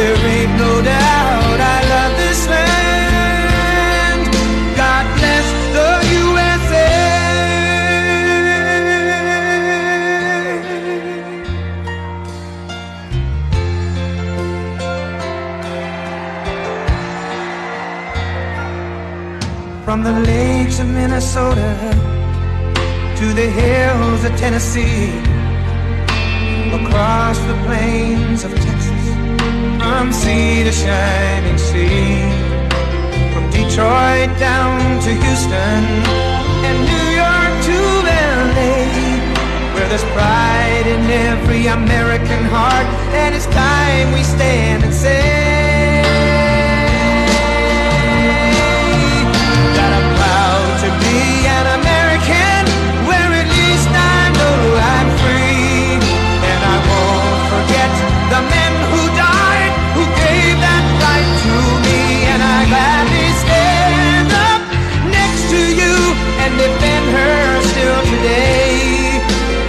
there ain't no doubt I love this land. God bless the USA. From the lakes of Minnesota to the hills of Tennessee, across the plains of Texas, from sea to shining sea, from Detroit down to Houston and New York to LA, where there's pride in every American heart, and it's time we stand and say that I'm proud to be an American, where at least I know I'm free, and I won't forget the men who died, who gave that right to me, and I gladly stand up next to you and defend her still today,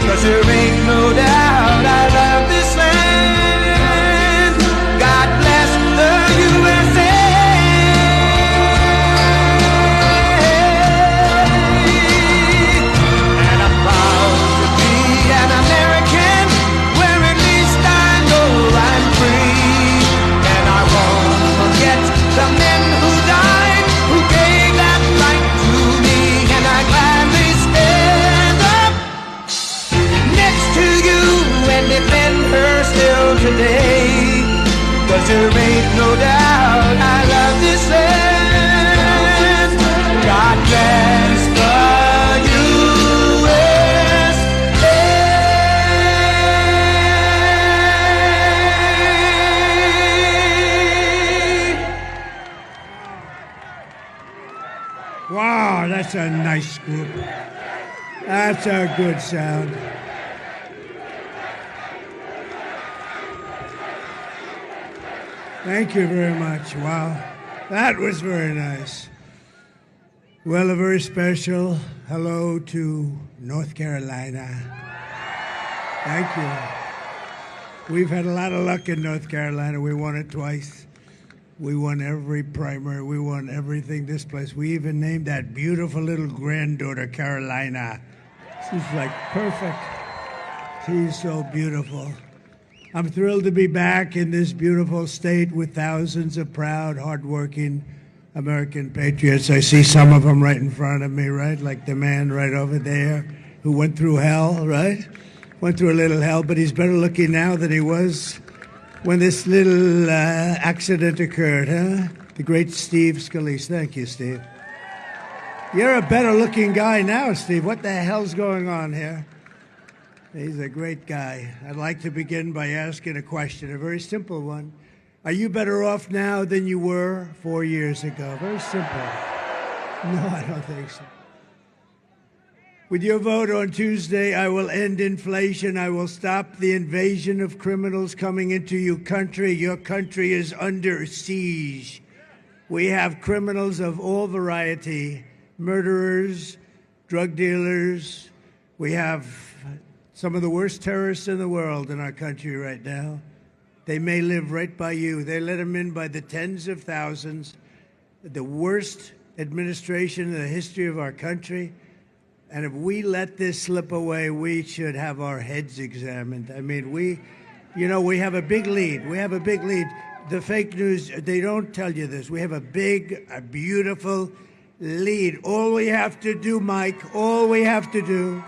'cause there ain't no doubt I love this land. God bless the USA. And I'm proud to be an American, where at least I know I'm free, and I won't forget the men who died, who gave that right to me, and I gladly stand up next to you and defend her still today, 'cause there ain't no doubt I love this land. God bless the USA. Wow, that's a nice group. That's a good sound. Thank you very much. Wow, that was very nice. Well, a very special hello to North Carolina. Thank you. We've had a lot of luck in North Carolina. We won it twice. We won every primary. We won everything this place. We even named that beautiful little granddaughter Carolina. She's like perfect. She's so beautiful. I'm thrilled to be back in this beautiful state with thousands of proud, hardworking American patriots. I see some of them right in front of me, right? Like the man right over there who went through hell, right? Went through a little hell, but he's better looking now than he was when this little accident occurred, huh? The great Steve Scalise. Thank you, Steve. You're a better looking guy now, Steve. What the hell's going on here? He's a great guy. I'd like to begin by asking a question, a very simple one. Are you better off now than you were 4 years ago? Very simple. No, I don't think so. With your vote on Tuesday, I will end inflation. I will stop the invasion of criminals coming into your country. Your country is under siege. We have criminals of all variety, murderers, drug dealers. We have some of the worst terrorists in the world in our country right now. They may live right by you. They let them in by the tens of thousands. The worst administration in the history of our country. And if we let this slip away, we should have our heads examined. I mean, we have a big lead. We have a big lead. The fake news, they don't tell you this. We have a beautiful lead. All we have to do, Mike, all we have to do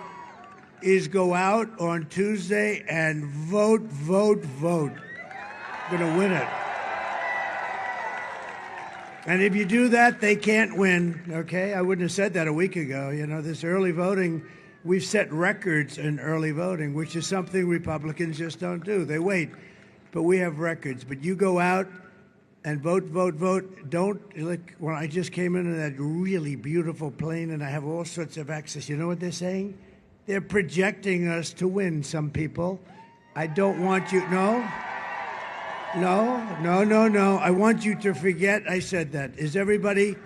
is go out on Tuesday and vote, vote, vote. We're going to win it. And if you do that, they can't win, okay? I wouldn't have said that a week ago. You know, this early voting, we've set records in early voting, which is something Republicans just don't do. They wait. But we have records. But you go out and vote, vote, vote. Don't, like, when I just came into that really beautiful plane and I have all sorts of access, you know what they're saying? They're projecting us to win, some people. I don't want you, no? No. I want you to forget I said that. Is everybody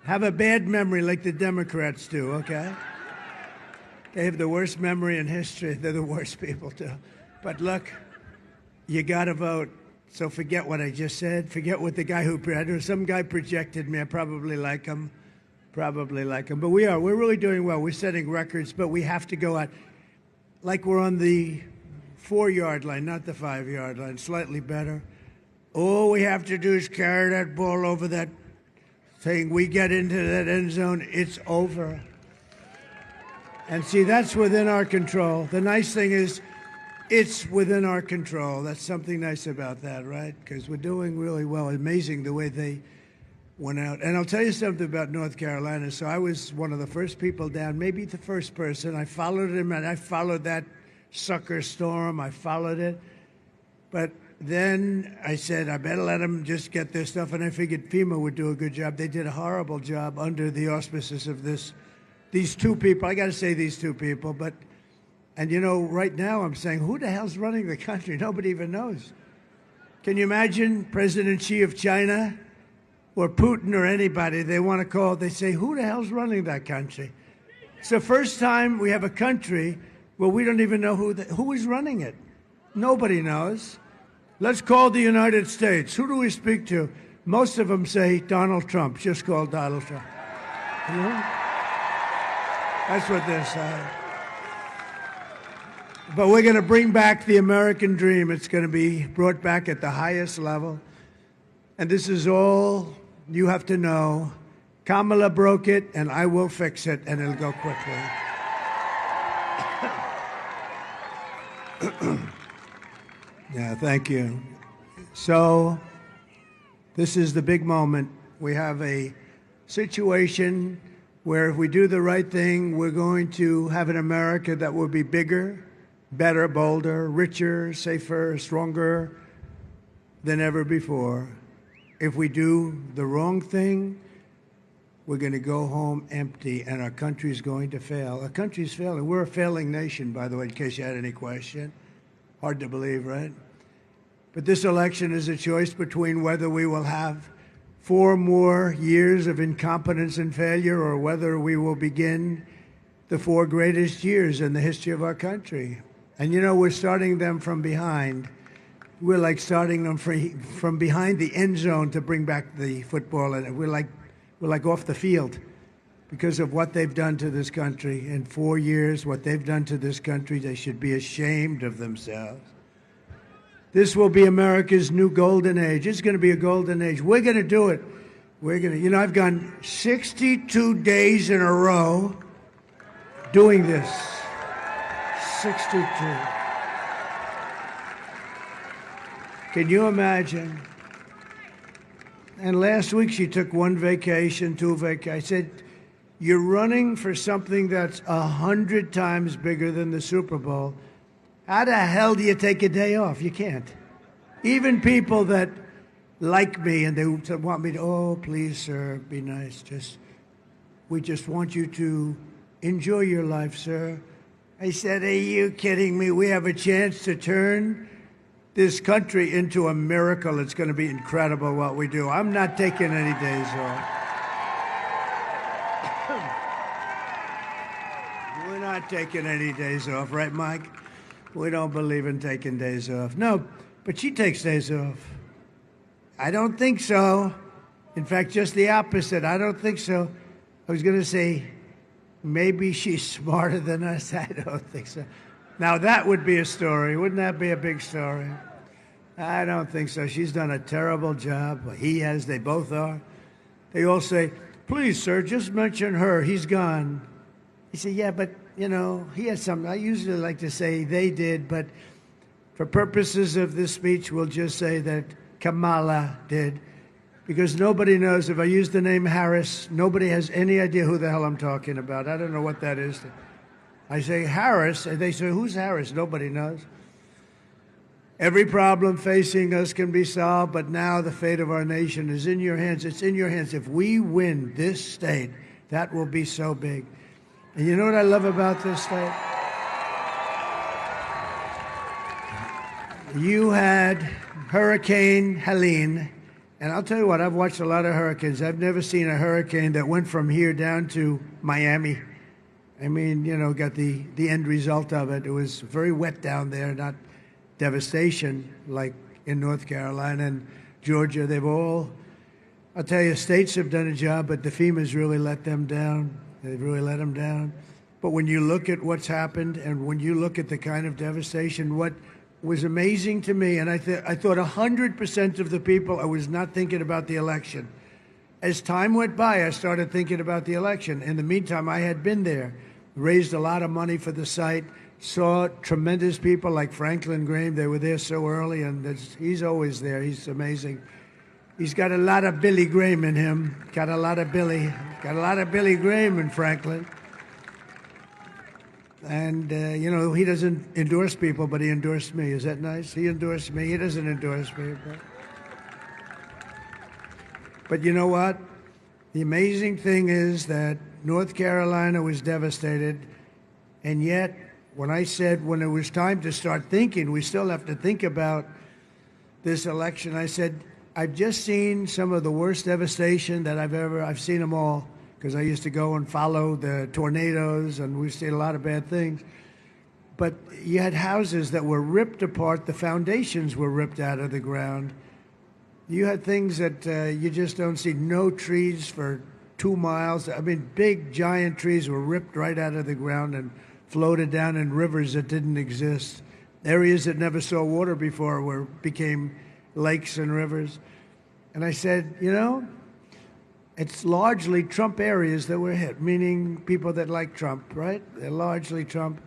have a bad memory like the Democrats do, okay? They have the worst memory in history. They're the worst people too. But look, you got to vote. So forget what I just said. Forget what the guy some guy projected me. I probably like him. But we're really doing well. We're setting records, but we have to go out like we're on the 4-yard line, not the 5-yard line, slightly better. All we have to do is carry that ball over that thing. We get into that end zone, it's over. And see, that's within our control. The nice thing is, it's within our control. That's something nice about that, right? Because we're doing really well. Amazing the way they went out. And I'll tell you something about North Carolina. So I was one of the first people down, maybe the first person. I followed him, and I followed that sucker storm. I followed it. But then I said, I better let them just get their stuff. And I figured FEMA would do a good job. They did a horrible job under the auspices of these two people. I got to say these two people, but... And, you know, right now I'm saying, who the hell's running the country? Nobody even knows. Can you imagine President Xi of China or Putin or anybody they want to call? They say, who the hell's running that country? It's the first time we have a country where we don't even know who is running it. Nobody knows. Let's call the United States. Who do we speak to? Most of them say Donald Trump. Just call Donald Trump. You know? That's what they're saying. But we're going to bring back the American dream. It's going to be brought back at the highest level. And this is all you have to know. Kamala broke it, and I will fix it, and it'll go quickly. Yeah, thank you. So this is the big moment. We have a situation where if we do the right thing, we're going to have an America that will be bigger, better, bolder, richer, safer, stronger than ever before. If we do the wrong thing, we're going to go home empty, and our country's going to fail. Our country's failing. We're a failing nation, by the way, in case you had any question. Hard to believe, right? But this election is a choice between whether we will have 4 more years of incompetence and failure or whether we will begin the 4 greatest years in the history of our country. And, you know, we're starting them from behind. We're like starting them from behind the end zone to bring back the football. And we're like off the field because of what they've done to this country. In 4 years, what they've done to this country, they should be ashamed of themselves. This will be America's new golden age. It's going to be a golden age. We're going to do it. You know, I've gone 62 days in a row doing this. 62. Can you imagine? And last week she took 1 vacation, 2 vacations. I said, you're running for something that's 100 times bigger than the Super Bowl. How the hell do you take a day off? You can't. Even people that like me and they want me to, oh, please, sir, be nice. We just want you to enjoy your life, sir. I said, are you kidding me? We have a chance to turn this country into a miracle. It's going to be incredible what we do. I'm not taking any days off. We're not taking any days off, right, Mike? We don't believe in taking days off. No, but she takes days off. I don't think so. In fact, just the opposite. I don't think so. I was going to say, maybe she's smarter than us. I don't think so. Now, that would be a story. Wouldn't that be a big story? I don't think so. She's done a terrible job. He has. They both are. They all say, please, sir, just mention her. He's gone. He said, yeah, but, you know, he has something. I usually like to say they did, but for purposes of this speech, we'll just say that Kamala did. Because nobody knows, if I use the name Harris, nobody has any idea who the hell I'm talking about. I don't know what that is. I say Harris, and they say, who's Harris? Nobody knows. Every problem facing us can be solved, but now the fate of our nation is in your hands. It's in your hands. If we win this state, that will be so big. And you know what I love about this state? You had Hurricane Helene. And I'll tell you what, I've watched a lot of hurricanes. I've never seen a hurricane that went from here down to Miami. I mean, you know, got the end result of it. It was very wet down there, not devastation like in North Carolina and Georgia. They've all, I'll tell you, states have done a job, but the FEMA's really let them down. They've really let them down. But when you look at what's happened and when you look at the kind of devastation, what was amazing to me, and I thought 100% of the people, I was not thinking about the election. As time went by, I started thinking about the election. In the meantime, I had been there, raised a lot of money for the site, saw tremendous people like Franklin Graham. They were there so early, and he's always there. He's amazing. He's got a lot of Billy Graham in him. Got a lot of Billy Graham in Franklin. And, he doesn't endorse people, but he endorsed me. Is that nice? He endorsed me. He doesn't endorse me. But you know what? The amazing thing is that North Carolina was devastated, and yet when I said when it was time to start thinking, we still have to think about this election, I said, I've just seen some of the worst devastation that I've seen them all, because I used to go and follow the tornadoes, and we've seen a lot of bad things. But you had houses that were ripped apart. The foundations were ripped out of the ground. You had things that you just don't see. No trees for 2 miles. I mean, big, giant trees were ripped right out of the ground and floated down in rivers that didn't exist. Areas that never saw water before became lakes and rivers. And I said, it's largely Trump areas that were hit, meaning people that like Trump, right? They're largely Trump.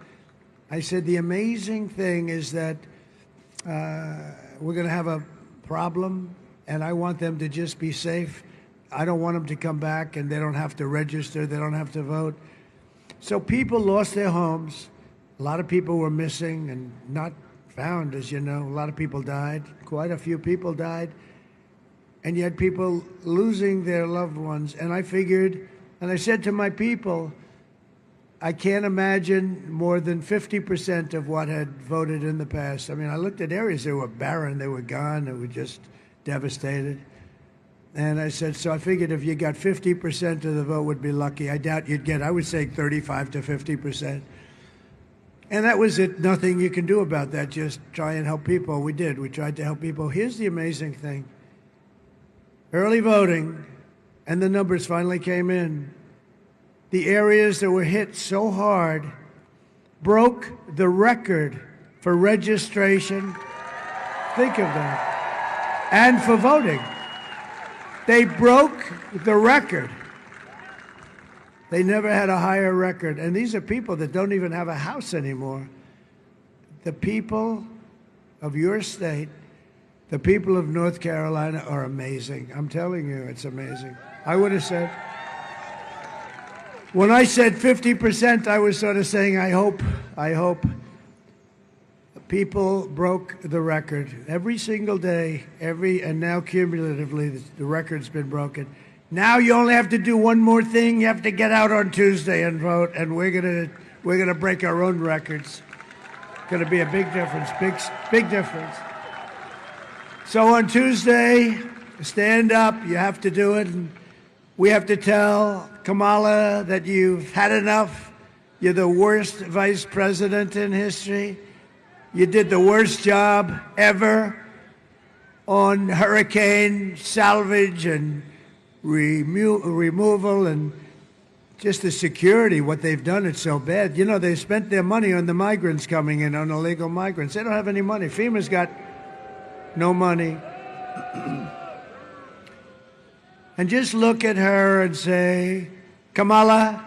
I said, the amazing thing is that we're going to have a problem, and I want them to just be safe. I don't want them to come back, and they don't have to register. They don't have to vote. So people lost their homes. A lot of people were missing and not found, as you know. A lot of people died. Quite a few people died. And you had people losing their loved ones. And I figured, and I said to my people, I can't imagine more than 50% of what had voted in the past. I mean, I looked at areas, they were barren, they were gone, they were just devastated. And I said, so I figured if you got 50% of the vote would be lucky. I doubt you'd get, I would say 35 to 50%. And that was it. Nothing you can do about that. Just try and help people. We did. We tried to help people. Here's the amazing thing. Early voting, and the numbers finally came in. The areas that were hit so hard broke the record for registration. Think of that. And for voting. They broke the record. They never had a higher record. And these are people that don't even have a house anymore. The people of your state, the people of North Carolina are amazing. I'm telling you, it's amazing. I would have said, when I said 50%, I was sort of saying, I hope people broke the record. Every single day, and now cumulatively, the record's been broken. Now you only have to do one more thing. You have to get out on Tuesday and vote, and we're gonna break our own records. It's gonna be a big difference, big difference. So on Tuesday, stand up. You have to do it, and we have to tell Kamala that you've had enough. You're the worst vice president in history. You did the worst job ever on hurricane salvage and removal and just the security. What they've done, it's so bad. You know, they spent their money on the migrants coming in, on illegal migrants. They don't have any money. FEMA's got no money. And just look at her and say, Kamala,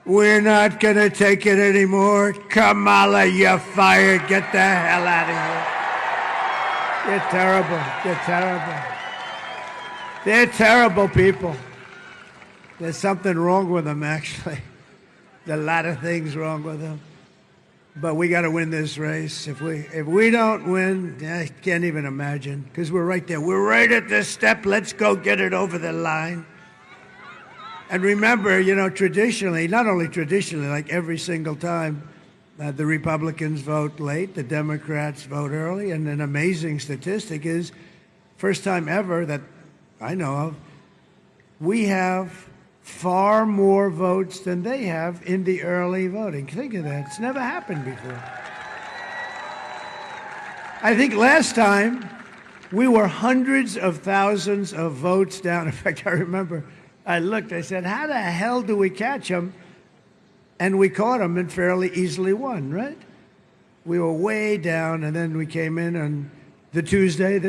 we're not going to take it anymore. Kamala, you're fired. Get the hell out of here. You're terrible. You're terrible. They're terrible people. There's something wrong with them, actually. There's a lot of things wrong with them. But we got to win this race. If we don't win, I can't even imagine, because we're right there. We're right at this step. Let's go get it over the line. And remember, you know, traditionally, not only traditionally, like every single time, the Republicans vote late, the Democrats vote early, and an amazing statistic is, first time ever that I know of, we have far more votes than they have in the early voting. Think of that. It's never happened before. I think last time We were hundreds of thousands of votes down. In fact, I remember I looked, I said, how the hell do we catch them? And we caught them and fairly easily won, right? We were way down, and then we came in on the Tuesday.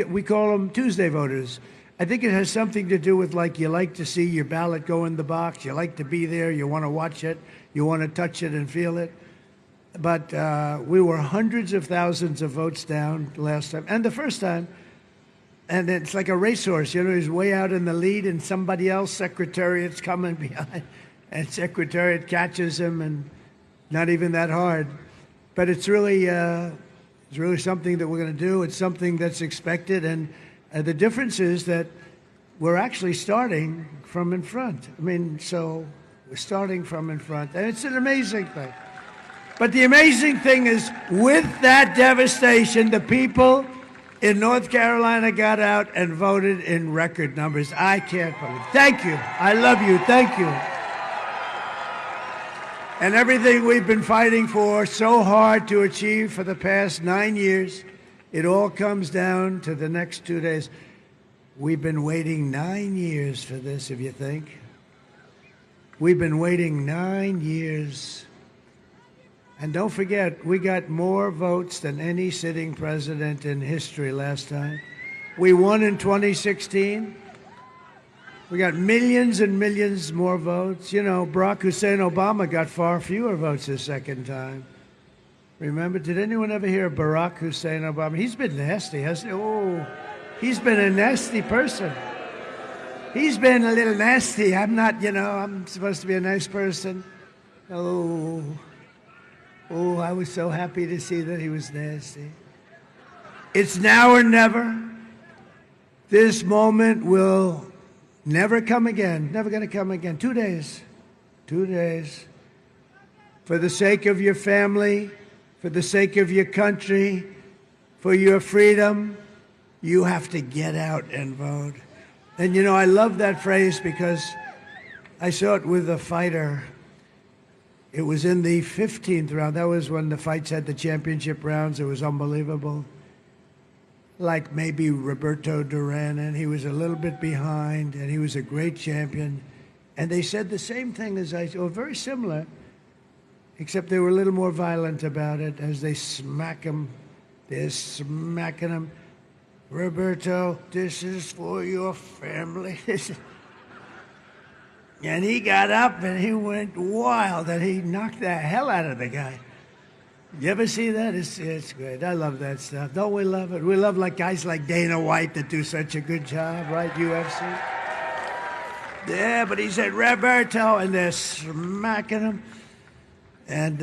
We call them Tuesday voters. I think it has something to do with, like, you like to see your ballot go in the box. You like to be there. You want to watch it. You want to touch it and feel it. But we were hundreds of thousands of votes down last time. And the first time, and it's like a racehorse. You know, he's way out in the lead, and somebody else, Secretariat's coming behind. And Secretariat catches him, and not even that hard. But it's really something that we're going to do. It's something that's expected. And the difference is that we're actually starting from in front. I mean, so we're starting from in front. And it's an amazing thing. But the amazing thing is, with that devastation, the people in North Carolina got out and voted in record numbers. I can't believe it. Thank you. I love you. Thank you. And everything we've been fighting for so hard to achieve for the past 9 years, it all comes down to the next 2 days. We've been waiting 9 years for this, if you think. We've been waiting 9 years. And don't forget, we got more votes than any sitting president in history last time. We won in 2016. We got millions and millions more votes. You know, Barack Hussein Obama got far fewer votes the second time. Remember, did anyone ever hear of Barack Hussein Obama? He's been nasty, hasn't he? Oh, he's been a nasty person. He's been a little nasty. I'm not, you know, I'm supposed to be a nice person. Oh, I was so happy to see that he was nasty. It's now or never. This moment will never come again. Never going to come again. 2 days. 2 days. For the sake of your family, for the sake of your country, for your freedom, you have to get out and vote. And, you know, I love that phrase because I saw it with a fighter. It was in the 15th round. That was when the fights had the championship rounds. It was unbelievable. Like maybe Roberto Duran, and he was a little bit behind, and he was a great champion. And they said the same thing as I said, or very similar, except they were a little more violent about it as they smack him. They're smacking him. Roberto, this is for your family. And he got up and he went wild, and he knocked the hell out of the guy. You ever see that? It's great. I love that stuff. Don't we love it? We love like guys like Dana White that do such a good job, right? UFC. Yeah, but he said Roberto, and they're smacking him. And,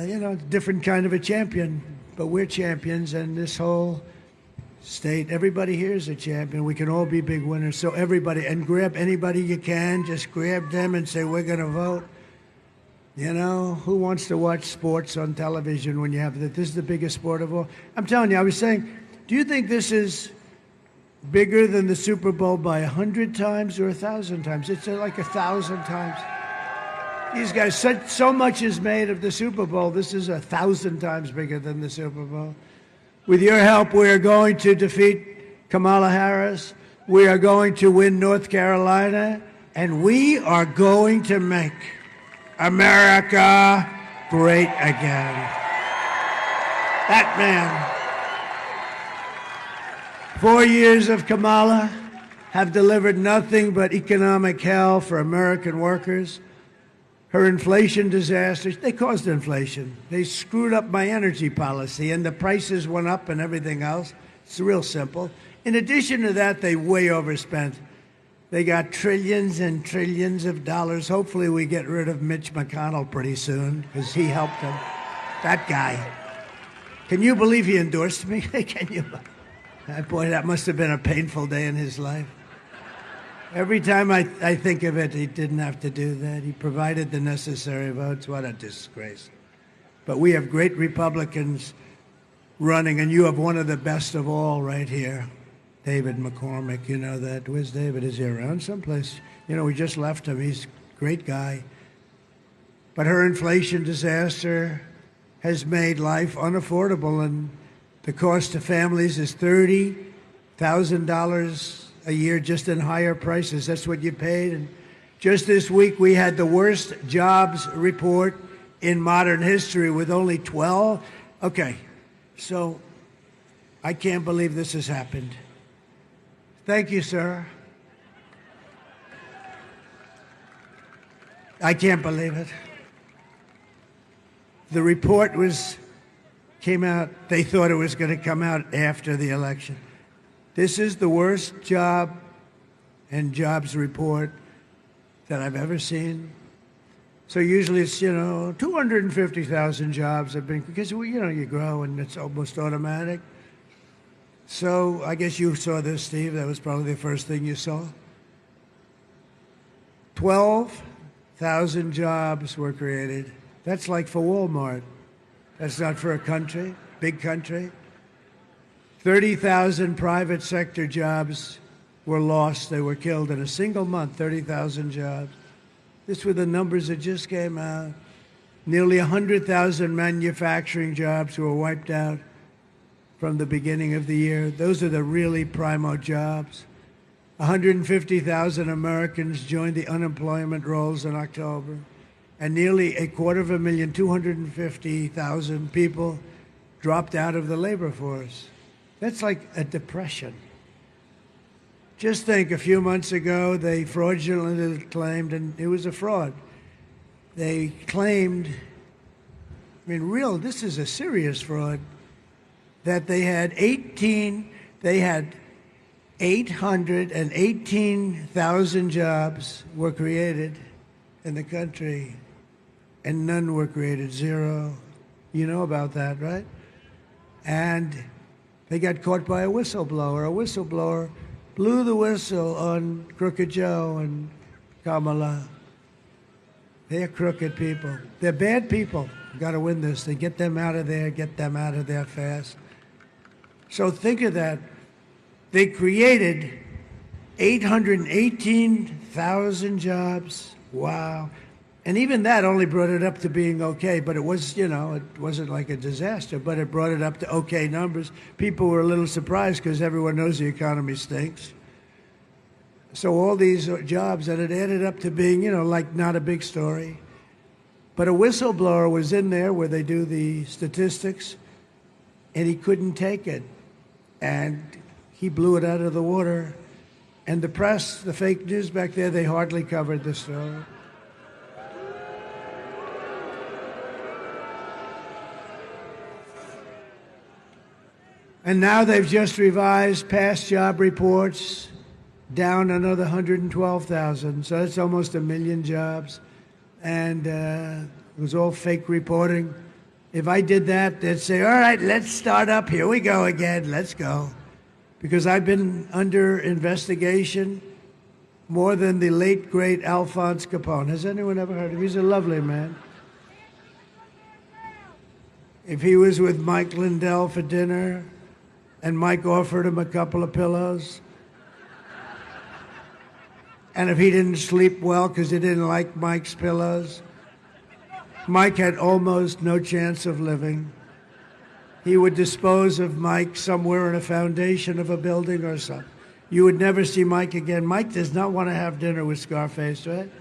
you know, different kind of a champion. But we're champions, and this whole state, everybody here is a champion. We can all be big winners. So everybody, and grab anybody you can. Just grab them and say, we're going to vote. You know, who wants to watch sports on television when you have that? This is the biggest sport of all. I'm telling you, I was saying, do you think this is bigger than the Super Bowl by 100 times or 1,000 times? It's like 1,000 times. These guys, so much is made of the Super Bowl. This is 1,000 times bigger than the Super Bowl. With your help, we are going to defeat Kamala Harris. We are going to win North Carolina. And we are going to make America great again. That man. 4 years of Kamala have delivered nothing but economic hell for American workers. Her inflation disasters, they caused inflation. They screwed up my energy policy, and the prices went up and everything else. It's real simple. In addition to that, they way overspent. They got trillions and trillions of dollars. Hopefully we get rid of Mitch McConnell pretty soon, because he helped them. That guy. Can you believe he endorsed me? Can you? Boy, that must have been a painful day in his life. Every time I think of it, he didn't have to do that. He provided the necessary votes. What a disgrace. But we have great Republicans running, and you have one of the best of all right here. David McCormick, you know that. Where's David? Is he around someplace? You know, we just left him. He's a great guy. But her inflation disaster has made life unaffordable, and the cost to families is $30 $1,000 a year just in higher prices. That's what you paid. And just this week, we had the worst jobs report in modern history with only 12. Okay, so I can't believe this has happened. Thank you, sir. I can't believe it. The report came out, they thought it was going to come out after the election. This is the worst job and jobs report that I've ever seen. So usually it's, 250,000 jobs have been, because, you grow and it's almost automatic. So I guess you saw this, Steve. That was probably the first thing you saw. 12,000 jobs were created. That's like for Walmart. That's not for a country, big country. 30,000 private sector jobs were lost. They were killed in a single month, 30,000 jobs. These were the numbers that just came out. Nearly 100,000 manufacturing jobs were wiped out from the beginning of the year. Those are the really primo jobs. 150,000 Americans joined the unemployment rolls in October, and nearly 250,000, 250,000 people dropped out of the labor force. That's like a depression. Just think, a few months ago, they fraudulently claimed, and it was a fraud. They claimed, this is a serious fraud, that they had 818,000 jobs were created in the country, and none were created, zero. You know about that, right? And they got caught by a whistleblower. A whistleblower blew the whistle on Crooked Joe and Kamala. They're crooked people. They're bad people. You've got to win this. They get them out of there fast. So think of that. They created 818,000 jobs. Wow. And even that only brought it up to being okay, but it was, it wasn't like a disaster, but it brought it up to okay numbers. People were a little surprised because everyone knows the economy stinks. So all these jobs, and it added up to being, like not a big story. But a whistleblower was in there where they do the statistics, and he couldn't take it. And he blew it out of the water. And the press, the fake news back there, they hardly covered the story. And now they've just revised past job reports down another 112,000. So that's almost 1 million jobs. And it was all fake reporting. If I did that, they'd say, all right, let's start up. Here we go again. Let's go. Because I've been under investigation more than the late, great Alphonse Capone. Has anyone ever heard of him? He's a lovely man. If he was with Mike Lindell for dinner and Mike offered him a couple of pillows, and if he didn't sleep well because he didn't like Mike's pillows, Mike had almost no chance of living. He would dispose of Mike somewhere in a foundation of a building or something. You would never see Mike again. Mike does not want to have dinner with Scarface, right?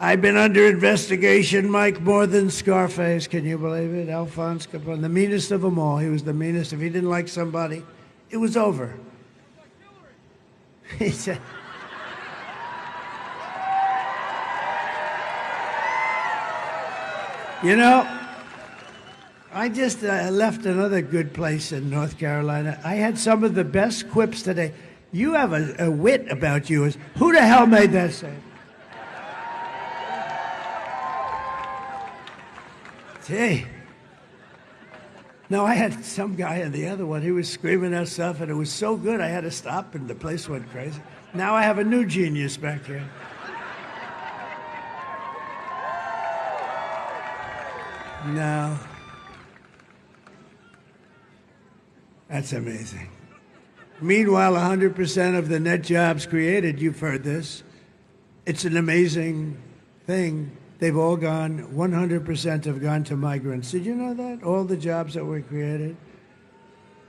I've been under investigation, Mike, more than Scarface. Can you believe it? Alphonse Capone, the meanest of them all. He was the meanest. If he didn't like somebody, it was over. He said... I just left another good place in North Carolina. I had some of the best quips today. You have a wit about you. Who the hell made that sound? Gee. No, I had some guy in the other one. He was screaming that stuff, and it was so good I had to stop, and the place went crazy. Now I have a new genius back here. No. That's amazing. Meanwhile, 100% of the net jobs created, you've heard this, it's an amazing thing. They've all gone, 100% have gone to migrants. Did you know that? All the jobs that were created.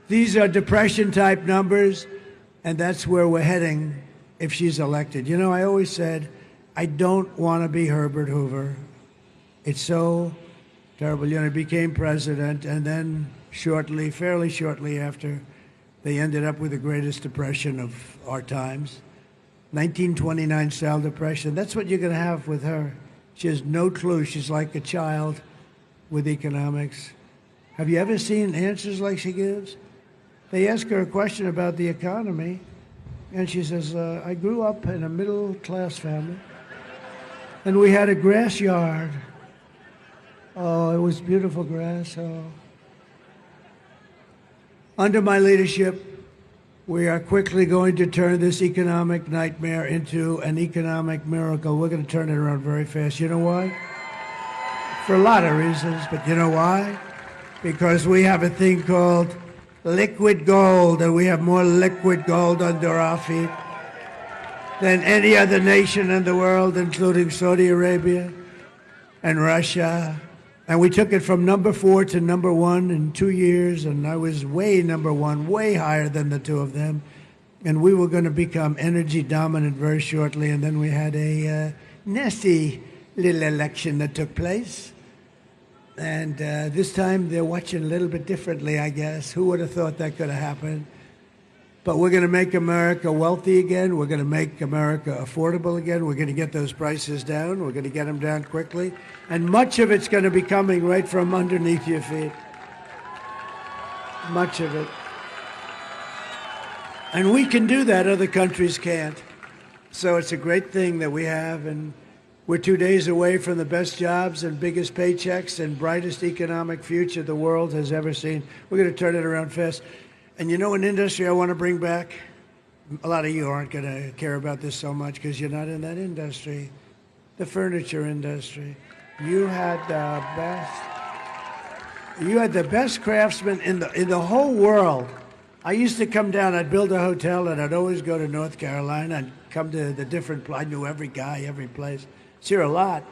These are depression-type numbers, and that's where we're heading if she's elected. You know, I always said, I don't want to be Herbert Hoover. It's so terrible. You know, he became president, and then fairly shortly after, they ended up with the greatest depression of our times. 1929-style depression. That's what you're going to have with her. She has no clue. She's like a child with economics. Have you ever seen answers like she gives? They ask her a question about the economy, and she says, I grew up in a middle-class family, and we had a grass yard. Oh, it was beautiful grass. Oh. Under my leadership, we are quickly going to turn this economic nightmare into an economic miracle. We're going to turn it around very fast. You know why? For a lot of reasons, but you know why? Because we have a thing called liquid gold, and we have more liquid gold under our feet than any other nation in the world, including Saudi Arabia and Russia. And we took it from number 4 to number 1 in 2 years, and I was way number 1, way higher than the two of them. And we were going to become energy dominant very shortly, and then we had a nasty little election that took place. And this time they're watching a little bit differently, I guess. Who would have thought that could have happened? But we're going to make America wealthy again. We're going to make America affordable again. We're going to get those prices down. We're going to get them down quickly. And much of it's going to be coming right from underneath your feet. Much of it. And we can do that. Other countries can't. So it's a great thing that we have. And we're 2 days away from the best jobs and biggest paychecks and brightest economic future the world has ever seen. We're going to turn it around fast. And you know an industry I want to bring back? A lot of you aren't going to care about this so much because you're not in that industry. The furniture industry. You had the best craftsmen in the whole world. I used to come down, I'd build a hotel, and I'd always go to North Carolina and come to the different, I knew every guy, every place. It's here a lot.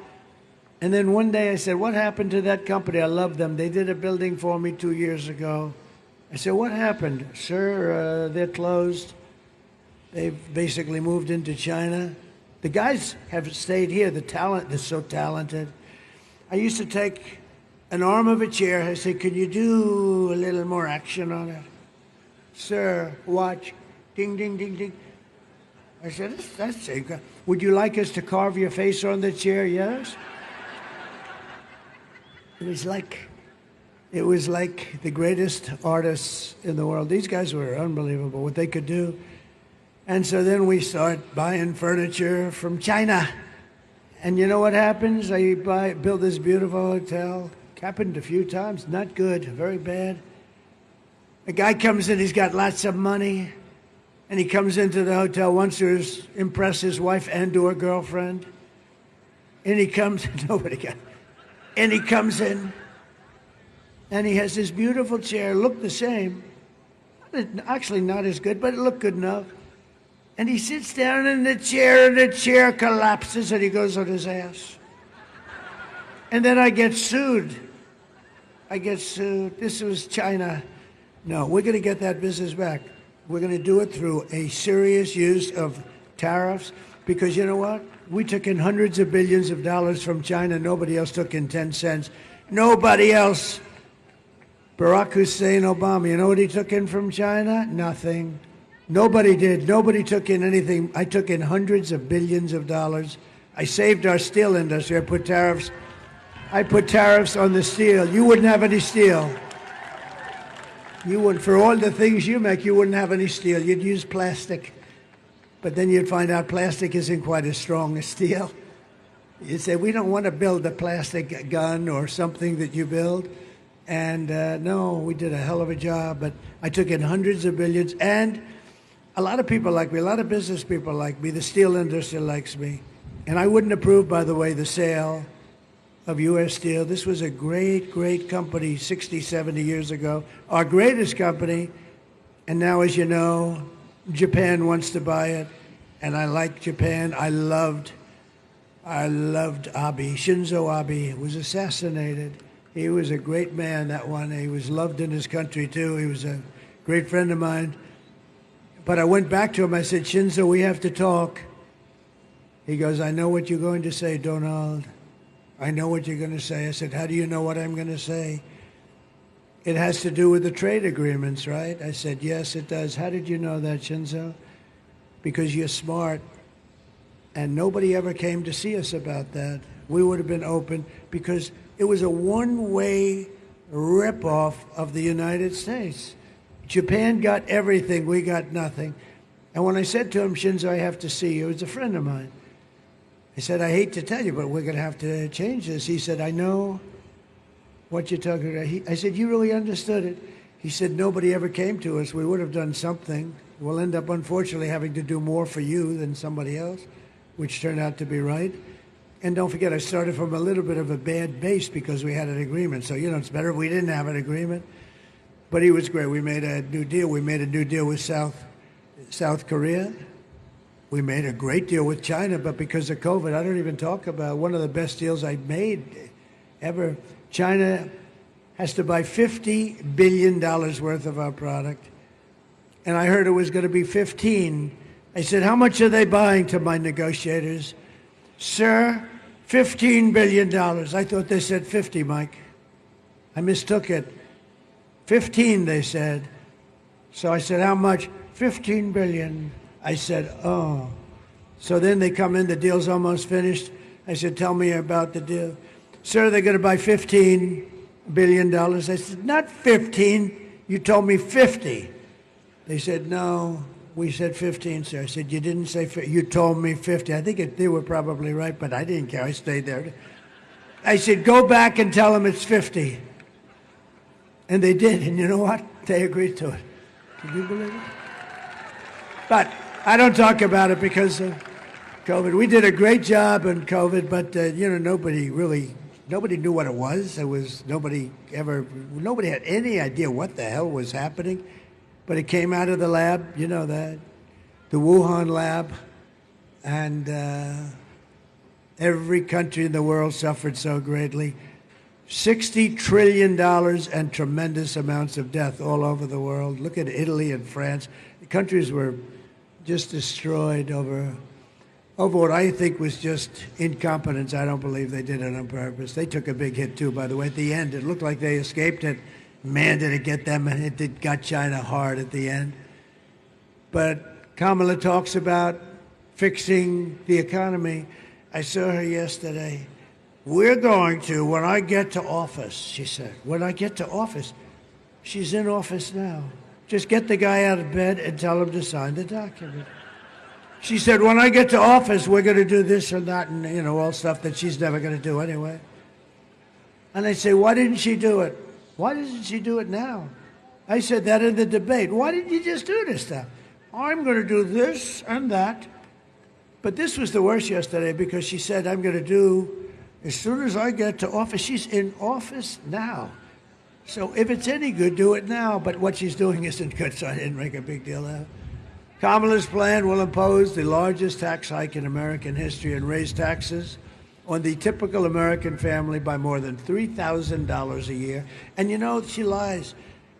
And then one day I said, what happened to that company? I love them. They did a building for me 2 years ago. I said, what happened? Sir, they're closed. They've basically moved into China. The guys have stayed here. The talent, they're so talented. I used to take an arm of a chair. I said, can you do a little more action on it? Sir, watch. Ding, ding, ding, ding. I said, that's it. Would you like us to carve your face on the chair? Yes. It was like the greatest artists in the world. These guys were unbelievable, what they could do. And so then we start buying furniture from China. And you know what happens? I build this beautiful hotel. Happened a few times. Not good, very bad. A guy comes in, he's got lots of money. And he comes into the hotel, wants to impress his wife and or girlfriend. And he comes, and he comes in. And he has this beautiful chair, looked the same. Actually not as good, but it looked good enough. And he sits down in the chair, and the chair collapses, and he goes on his ass. And then I get sued. This was China. No, we're going to get that business back. We're going to do it through a serious use of tariffs, because you know what? We took in hundreds of billions of dollars from China. Nobody else took in 10 cents. Nobody else. Barack Hussein Obama, you know what he took in from China? Nothing. Nobody did. Nobody took in anything. I took in hundreds of billions of dollars. I saved our steel industry. I put tariffs on the steel. You wouldn't have any steel. You wouldn't. For all the things you make, you wouldn't have any steel. You'd use plastic. But then you'd find out plastic isn't quite as strong as steel. You'd say, we don't want to build a plastic gun or something that you build. And no, we did a hell of a job. But I took in hundreds of billions. And a lot of people like me, a lot of business people like me. The steel industry likes me. And I wouldn't approve, by the way, the sale of U.S. Steel. This was a great, great company 60, 70 years ago. Our greatest company. And now, as you know, Japan wants to buy it. And I like Japan. I loved Abe. Shinzo Abe was assassinated. He was a great man, that one. He was loved in his country, too. He was a great friend of mine. But I went back to him. I said, Shinzo, we have to talk. He goes, I know what you're going to say, Donald. I know what you're going to say. I said, how do you know what I'm going to say? It has to do with the trade agreements, right? I said, yes, it does. How did you know that, Shinzo? Because you're smart. And nobody ever came to see us about that. We would have been open because it was a one-way ripoff of the United States. Japan got everything. We got nothing. And when I said to him, Shinzo, I have to see you, he was a friend of mine. I said, I hate to tell you, but we're going to have to change this. He said, I know what you're talking about. I said, you really understood it? He said, nobody ever came to us. We would have done something. We'll end up, unfortunately, having to do more for you than somebody else, which turned out to be right. And don't forget, I started from a little bit of a bad base because we had an agreement. So, it's better if we didn't have an agreement. But he was great. We made a new deal. We made a new deal with South Korea. We made a great deal with China, but because of COVID, I don't even talk about one of the best deals I made ever. China has to buy $50 billion worth of our product. And I heard it was going to be 15. I said, how much are they buying to my negotiators? Sir, $15 billion. I thought they said 50, Mike. I mistook it. 15, they said. So I said, how much? 15 billion. I said, oh. So then they come in, the deal's almost finished. I said, tell me about the deal. Sir, they're going to buy $15 billion. I said, not 15. You told me 50. They said, no, we said 15, sir. I said, you didn't say 50. You told me 50. I think they were probably right, but I didn't care. I stayed there. I said, go back and tell them it's 50. And they did. And you know what? They agreed to it. Can you believe it? But I don't talk about it because of COVID. We did a great job in COVID, but nobody knew what it was. Nobody had any idea what the hell was happening. But it came out of the lab, you know that, the Wuhan lab, and every country in the world suffered so greatly. $60 trillion and tremendous amounts of death all over the world. Look at Italy and France. The countries were just destroyed over what I think was just incompetence. I don't believe they did it on purpose. They took a big hit, too, by the way. At the end, it looked like they escaped it. Man, did it get them, and it got China hard at the end. But Kamala talks about fixing the economy. I saw her yesterday. We're going to, when I get to office, she said, when I get to office, she's in office now. Just get the guy out of bed and tell him to sign the document. She said, when I get to office, we're going to do this and that and, all stuff that she's never going to do anyway. And I say, why didn't she do it? Why doesn't she do it now? I said that in the debate. Why didn't you just do this stuff? I'm going to do this and that. But this was the worst yesterday because she said, I'm going to do, as soon as I get to office, she's in office now. So if it's any good, do it now. But what she's doing isn't good, so I didn't make a big deal out of it. Kamala's plan will impose the largest tax hike in American history and raise taxes on the typical American family by more than $3,000 a year. And she lies.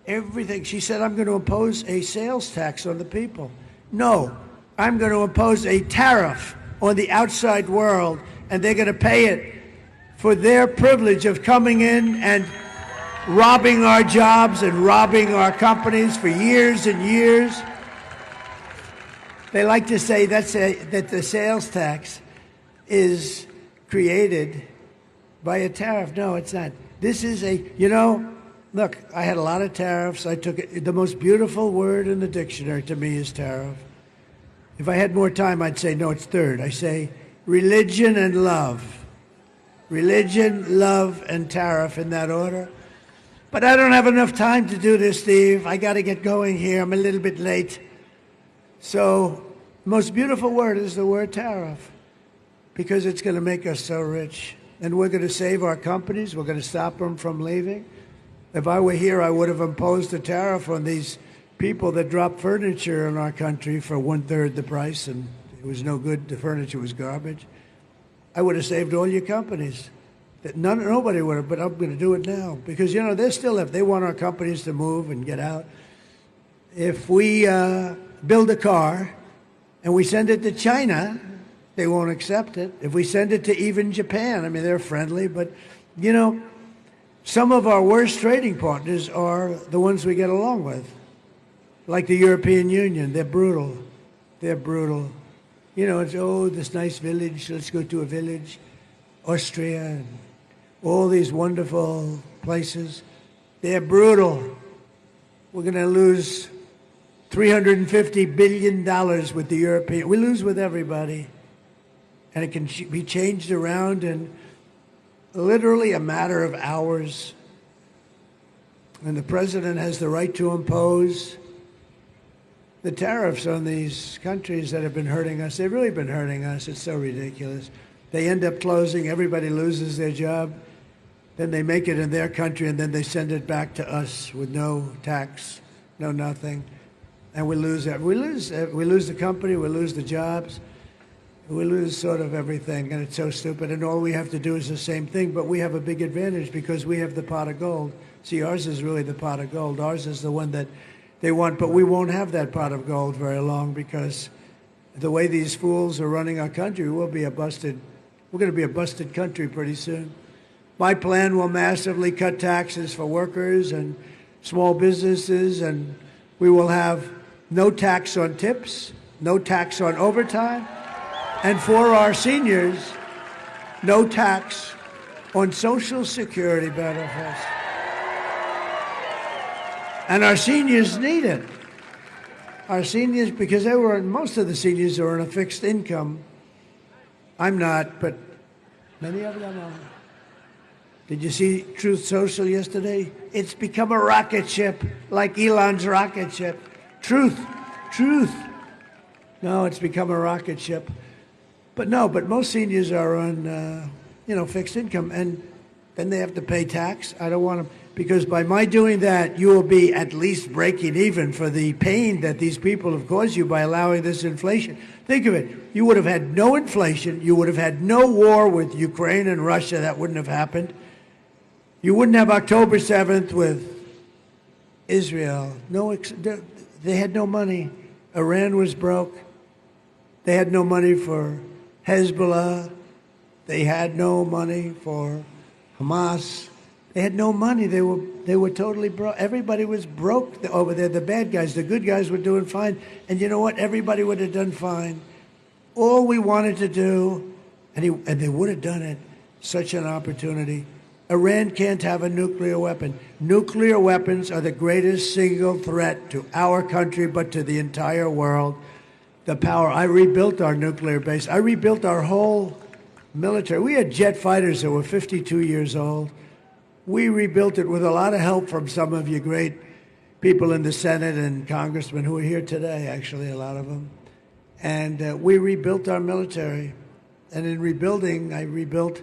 Everything. She said, I'm going to impose a sales tax on the people. No, I'm going to impose a tariff on the outside world, and they're going to pay it for their privilege of coming in and robbing our jobs and robbing our companies for years and years. They like to say that the sales tax is created by a tariff. No, it's not. This is look, I had a lot of tariffs. I took it. The most beautiful word in the dictionary to me is tariff. If I had more time, I'd say, no, it's third. I say religion and love. Religion, love, and tariff in that order. But I don't have enough time to do this, Steve. I got to get going here. I'm a little bit late. So the most beautiful word is the word tariff because it's going to make us so rich. And we're going to save our companies. We're going to stop them from leaving. If I were here, I would have imposed a tariff on these people that drop furniture in our country for 1/3 the price, and it was no good. The furniture was garbage. I would have saved all your companies. Nobody would have, but I'm going to do it now because, they still have. They want our companies to move and get out. If we build a car and we send it to China, they won't accept it. If we send it to even Japan, I mean, they're friendly, but, you know, some of our worst trading partners are the ones we get along with, like the European Union. They're brutal. They're brutal. You know, it's, oh, this nice village, let's go to a village. Austria and all these wonderful places. They're brutal. We're going to lose $350 billion with the European. We lose with everybody. And it can be changed around in literally a matter of hours. And the president has the right to impose the tariffs on these countries that have been hurting us. They've really been hurting us. It's so ridiculous. They end up closing. Everybody loses their job. Then they make it in their country, and then they send it back to us with no tax, no nothing. And we lose it. We lose the company. We lose the jobs. We lose sort of everything, and it's so stupid. And all we have to do is the same thing, but we have a big advantage because we have the pot of gold. See, ours is really the pot of gold. Ours is the one that they want, but we won't have that pot of gold very long because the way these fools are running our country, we're going to be a busted country pretty soon. My plan will massively cut taxes for workers and small businesses, and we will have no tax on tips, no tax on overtime, and for our seniors, no tax on Social Security benefits. And our seniors need it. Our seniors, because most of the seniors are on a fixed income. I'm not, but many of them are. Did you see Truth Social yesterday? It's become a rocket ship, like Elon's rocket ship. Truth. No, it's become a rocket ship. But most seniors are on, fixed income, and then they have to pay tax. I don't want them, because by my doing that, you will be at least breaking even for the pain that these people have caused you by allowing this inflation. Think of it. You would have had no inflation. You would have had no war with Ukraine and Russia. That wouldn't have happened. You wouldn't have October 7th with Israel. They had no money. Iran was broke. They had no money for Hezbollah. They had no money for Hamas. They had no money. They were totally broke. Everybody was broke over there. The bad guys, the good guys were doing fine. And you know what? Everybody would have done fine. All we wanted to do, and they would have done it, such an opportunity. Iran can't have a nuclear weapon. Nuclear weapons are the greatest single threat to our country, but to the entire world. The power. I rebuilt our nuclear base. I rebuilt our whole military. We had jet fighters that were 52 years old. We rebuilt it with a lot of help from some of you great people in the Senate and congressmen who are here today, actually, a lot of them. And we rebuilt our military. And in rebuilding, I rebuilt,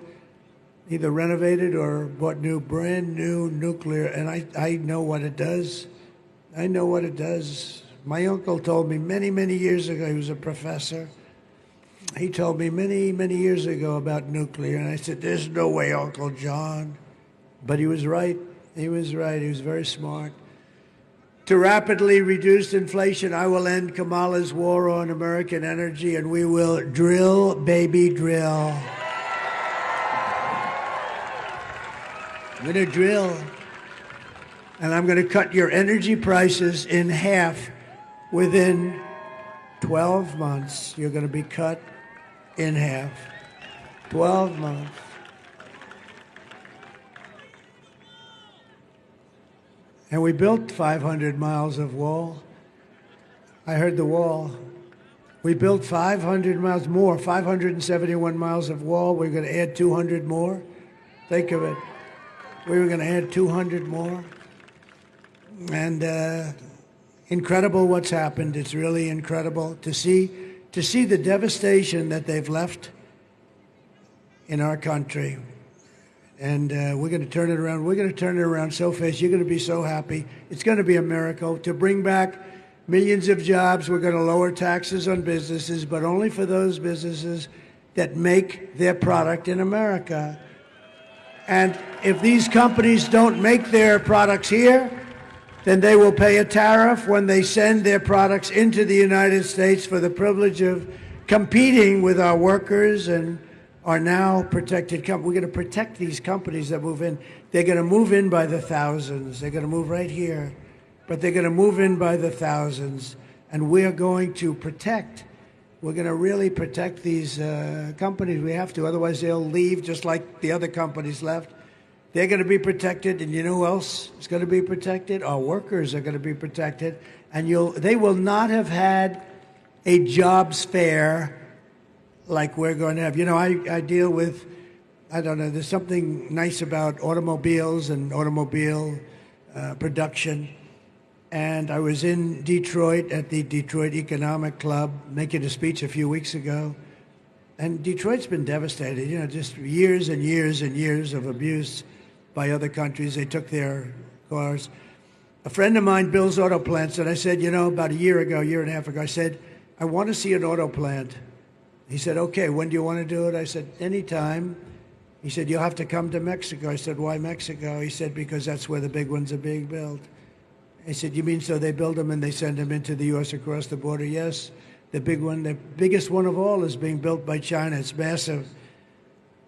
either renovated or bought brand new nuclear. And I know what it does. I know what it does. My uncle told me many, many years ago, he was a professor. He told me many, many years ago about nuclear. And I said, there's no way, Uncle John. But he was right. He was right. He was very smart. To rapidly reduce inflation, I will end Kamala's war on American energy, and we will drill, baby, drill. I'm going to drill. And I'm going to cut your energy prices in half within 12 months. You're going to be cut in half. 12 months. And we built 500 miles of wall. I heard the wall. We built 500 miles more, 571 miles of wall. We're going to add 200 more. Think of it. We were going to add 200 more. And incredible what's happened. It's really incredible to see the devastation that they've left in our country. And we're going to turn it around. We're going to turn it around so fast. You're going to be so happy. It's going to be a miracle. To bring back millions of jobs, we're going to lower taxes on businesses, but only for those businesses that make their product in America. And if these companies don't make their products here, then they will pay a tariff when they send their products into the United States for the privilege of competing with our workers and are now protected companies. We're going to protect these companies that move in. They're going to move in by the thousands. They're going to move right here, but they're going to move in by the thousands, and we're going to protect. We're going to really protect these companies. We have to, otherwise they'll leave just like the other companies left. They're going to be protected, and you know who else is going to be protected? Our workers are going to be protected, and they will not have had a jobs fair like we're going to have. You know, I deal with, I don't know, there's something nice about automobiles and automobile production. And I was in Detroit at the Detroit Economic Club making a speech a few weeks ago. And Detroit's been devastated, you know, just years and years and years of abuse by other countries. They took their cars. A friend of mine builds auto plants, and I said, you know, about a year and a half ago, I said, I want to see an auto plant. He said, okay, when do you want to do it? I said, anytime. He said, you'll have to come to Mexico. I said, why Mexico? He said, because that's where the big ones are being built. I said, you mean so they build them and they send them into the U.S. across the border? Yes. The big one, the biggest one of all is being built by China. It's massive.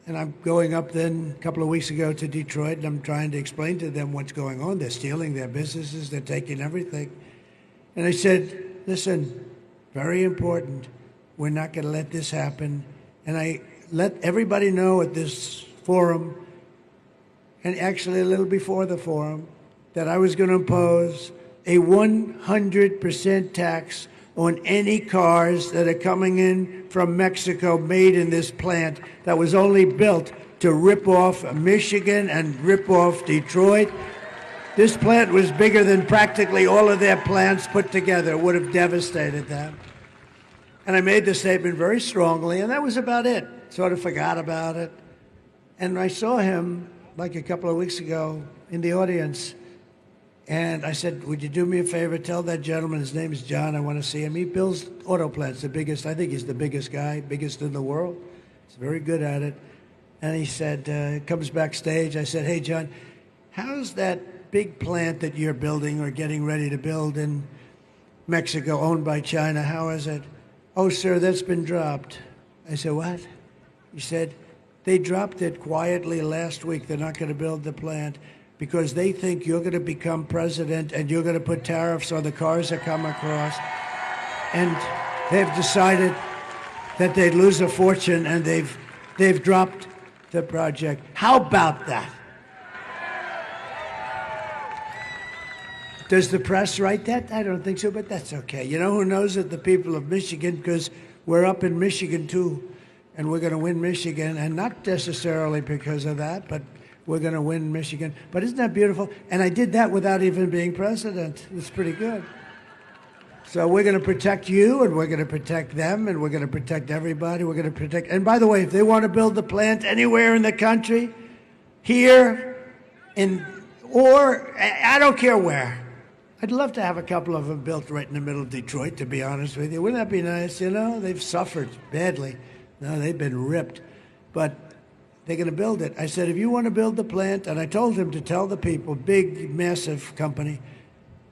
And I'm going up then a couple of weeks ago to Detroit, and I'm trying to explain to them what's going on. They're stealing their businesses. They're taking everything. And I said, listen, very important. We're not going to let this happen. And I let everybody know at this forum, and actually a little before the forum, that I was going to impose a 100% tax on any cars that are coming in from Mexico made in this plant that was only built to rip off Michigan and rip off Detroit. This plant was bigger than practically all of their plants put together. It would have devastated them. And I made the statement very strongly, and that was about it. Sort of forgot about it. And I saw him, like a couple of weeks ago, in the audience. And I said, would you do me a favor? Tell that gentleman, his name is John, I want to see him. He builds auto plants, the biggest, I think he's the biggest guy, biggest in the world. He's very good at it. And he said, comes backstage. I said, hey, John, how's that big plant that you're building or getting ready to build in Mexico, owned by China? How is it? Oh, sir, that's been dropped. I said, what? He said, they dropped it quietly last week. They're not going to build the plant because they think you're going to become president and you're going to put tariffs on the cars that come across. And they've decided that they'd lose a fortune, and they've dropped the project. How about that? Does the press write that? I don't think so, but that's okay. You know who knows it? The people of Michigan, because we're up in Michigan, too, and we're going to win Michigan, and not necessarily because of that, but we're going to win Michigan. But isn't that beautiful? And I did that without even being president. It's pretty good. So we're going to protect you, and we're going to protect them, and we're going to protect everybody. We're going to protect. And by the way, if they want to build the plant anywhere in the country, here, or I don't care where. I'd love to have a couple of them built right in the middle of Detroit, to be honest with you. Wouldn't that be nice? You know, they've suffered badly. No, they've been ripped. But they're going to build it. I said, if you want to build the plant, and I told him to tell the people, big, massive company,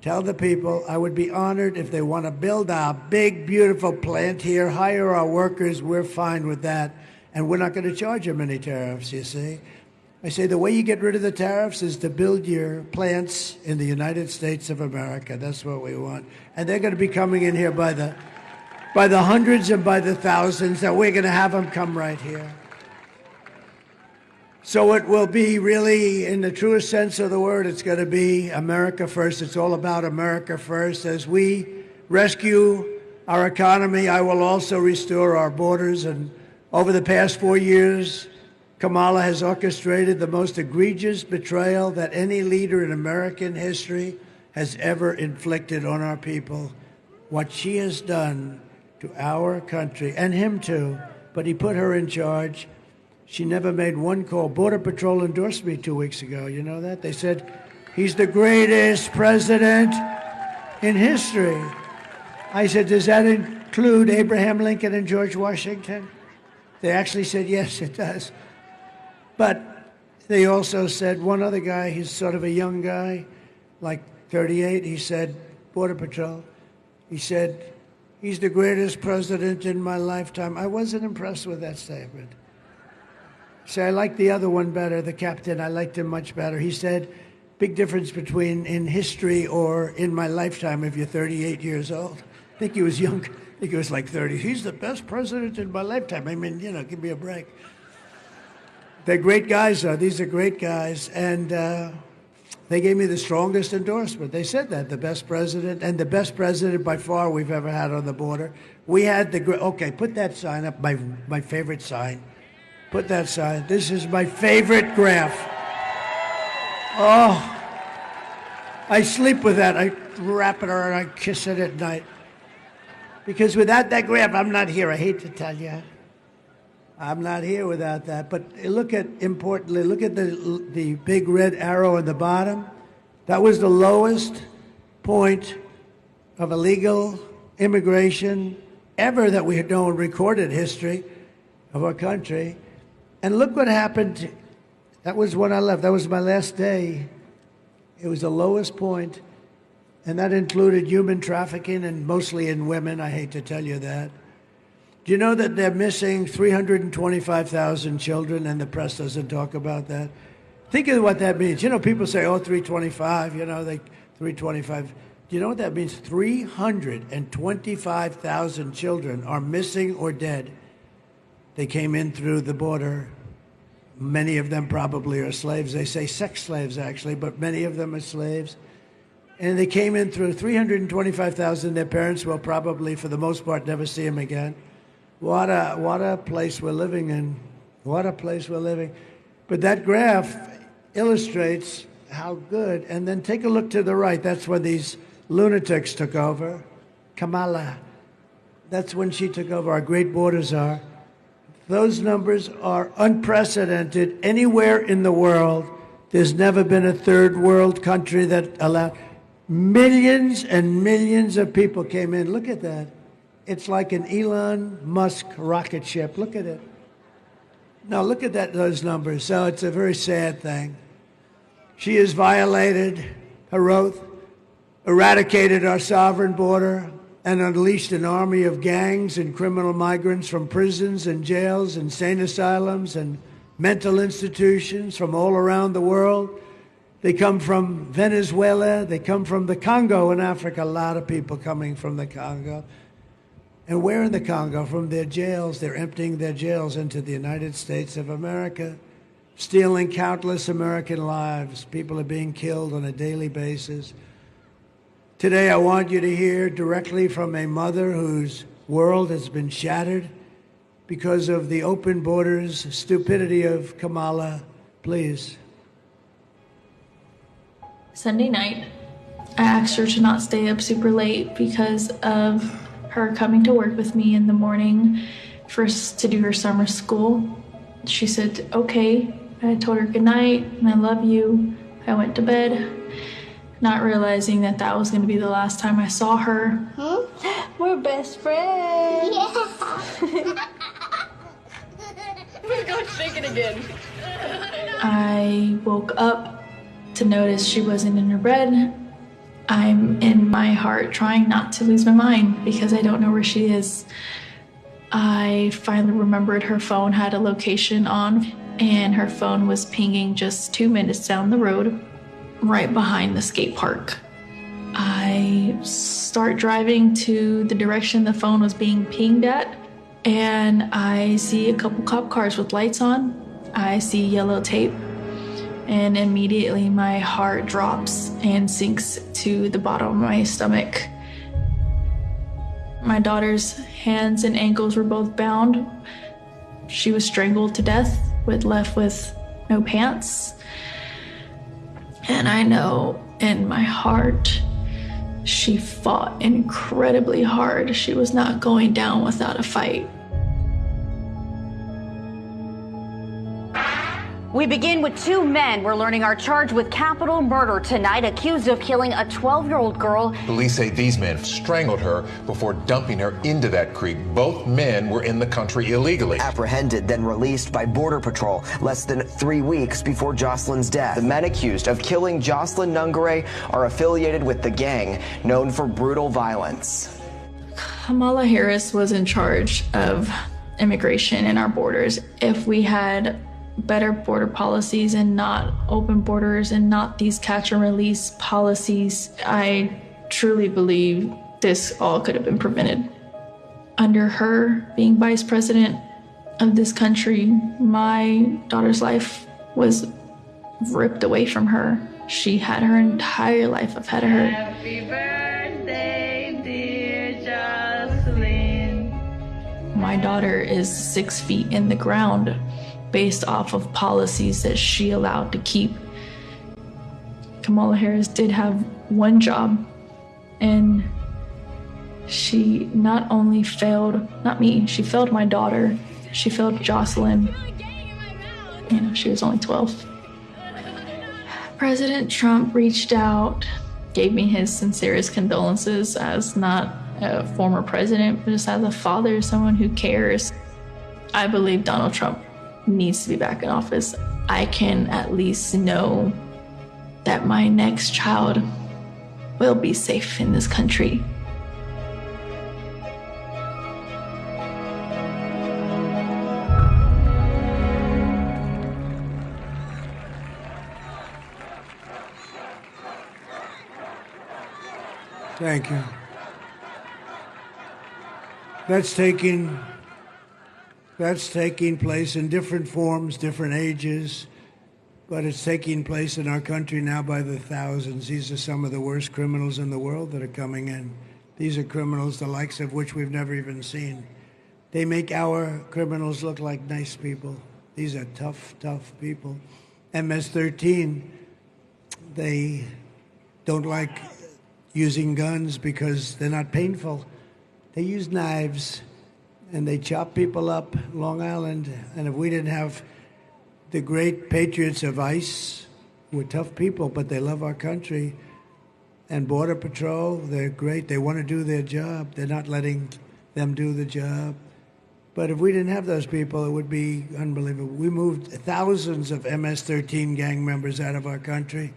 tell the people I would be honored if they want to build a big, beautiful plant here, hire our workers, we're fine with that. And we're not going to charge them any tariffs, you see. I say the way you get rid of the tariffs is to build your plants in the United States of America. That's what we want. And they're going to be coming in here by the hundreds and by the thousands, that we're going to have them come right here. So it will be really, in the truest sense of the word, it's going to be America first. It's all about America first. As we rescue our economy, I will also restore our borders. And over the past 4 years, Kamala has orchestrated the most egregious betrayal that any leader in American history has ever inflicted on our people. What she has done to our country, and him too, but he put her in charge. She never made one call. Border Patrol endorsed me 2 weeks ago. You know that? They said, he's the greatest president in history. I said, does that include Abraham Lincoln and George Washington? They actually said, yes, it does. But they also said one other guy, he's sort of a young guy, like 38, he said, Border Patrol, he said, he's the greatest president in my lifetime. I wasn't impressed with that statement. So I liked the other one better, the captain. I liked him much better. He said, big difference between in history or in my lifetime if you're 38 years old. I think he was young. I think he was like 30. He's the best president in my lifetime. I mean, give me a break. They're great guys, though. These are great guys. And they gave me the strongest endorsement. They said that, the best president, and the best president by far we've ever had on the border. We had okay, put that sign up, my favorite sign. Put that sign. This is my favorite graph. Oh, I sleep with that. I wrap it around, I kiss it at night. Because without that graph, I'm not here. I hate to tell you. I'm not here without that. But importantly, look at the big red arrow at the bottom. That was the lowest point of illegal immigration ever that we had known in recorded history of our country. And look what happened. That was when I left. That was my last day. It was the lowest point. And that included human trafficking, and mostly in women. I hate to tell you that. Do you know that they're missing 325,000 children, and the press doesn't talk about that? Think of what that means. People say, 325, 325. Do you know what that means? 325,000 children are missing or dead. They came in through the border. Many of them probably are slaves. They say sex slaves, actually, but many of them are slaves. And they came in through 325,000. Their parents will probably, for the most part, never see them again. What a place we're living in. What a place we're living. But that graph illustrates how good. And then take a look to the right. That's when these lunatics took over. Kamala. That's when she took over. Our great borders are. Those numbers are unprecedented anywhere in the world. There's never been a third world country that allowed. Millions and millions of people came in. Look at that. It's like an Elon Musk rocket ship. Look at it. Now look at those numbers. So it's a very sad thing. She has violated her oath, eradicated our sovereign border, and unleashed an army of gangs and criminal migrants from prisons and jails, insane asylums and mental institutions from all around the world. They come from Venezuela. They come from the Congo in Africa. A lot of people coming from the Congo. And where in the Congo? From their jails. They're emptying their jails into the United States of America, stealing countless American lives. People are being killed on a daily basis. Today, I want you to hear directly from a mother whose world has been shattered because of the open borders, stupidity of Kamala. Please. Sunday night, I asked her to not stay up super late because of her coming to work with me in the morning to do her summer school. She said, okay. I told her good night and I love you. I went to bed, not realizing that was going to be the last time I saw her. We're best friends. Yeah. We're going to shake it again. I woke up to notice she wasn't in her bed. I'm in my heart trying not to lose my mind because I don't know where she is. I finally remembered her phone had a location on, and her phone was pinging just 2 minutes down the road, right behind the skate park. I start driving to the direction the phone was being pinged at, and I see a couple cop cars with lights on. I see yellow tape, and immediately my heart drops and sinks to the bottom of my stomach. My daughter's hands and ankles were both bound. She was strangled to death, left with no pants. And I know in my heart, she fought incredibly hard. She was not going down without a fight. We begin with two men. We're learning are charged with capital murder tonight, accused of killing a 12-year-old girl. Police say these men strangled her before dumping her into that creek. Both men were in the country illegally. Apprehended, then released by Border Patrol less than 3 weeks before Jocelyn's death. The men accused of killing Jocelyn Nungare are affiliated with the gang known for brutal violence. Kamala Harris was in charge of immigration in our borders. If we had better border policies and not open borders and not these catch and release policies, I truly believe this all could have been prevented. Under her being vice president of this country, my daughter's life was ripped away from her. She had her entire life ahead of her. Happy birthday, dear Jocelyn. My daughter is 6 feet in the ground based off of policies that she allowed to keep. Kamala Harris did have one job, and she not only failed, not me, she failed my daughter, she failed Jocelyn. You know, she was only 12. President Trump reached out, gave me his sincerest condolences as not a former president, but just as a father, someone who cares. I believe Donald Trump needs to be back in office. I can at least know that my next child will be safe in this country. Thank you. That's taking place in different forms, different ages, but it's taking place in our country now by the thousands. These are some of the worst criminals in the world that are coming in. These are criminals the likes of which we've never even seen. They make our criminals look like nice people. These are tough, tough people. MS-13, they don't like using guns because they're not painful. They use knives, and they chop people up, Long Island. And if we didn't have the great patriots of ICE, who are tough people, but they love our country, and Border Patrol, they're great. They want to do their job. They're not letting them do the job. But if we didn't have those people, it would be unbelievable. We moved thousands of MS-13 gang members out of our country.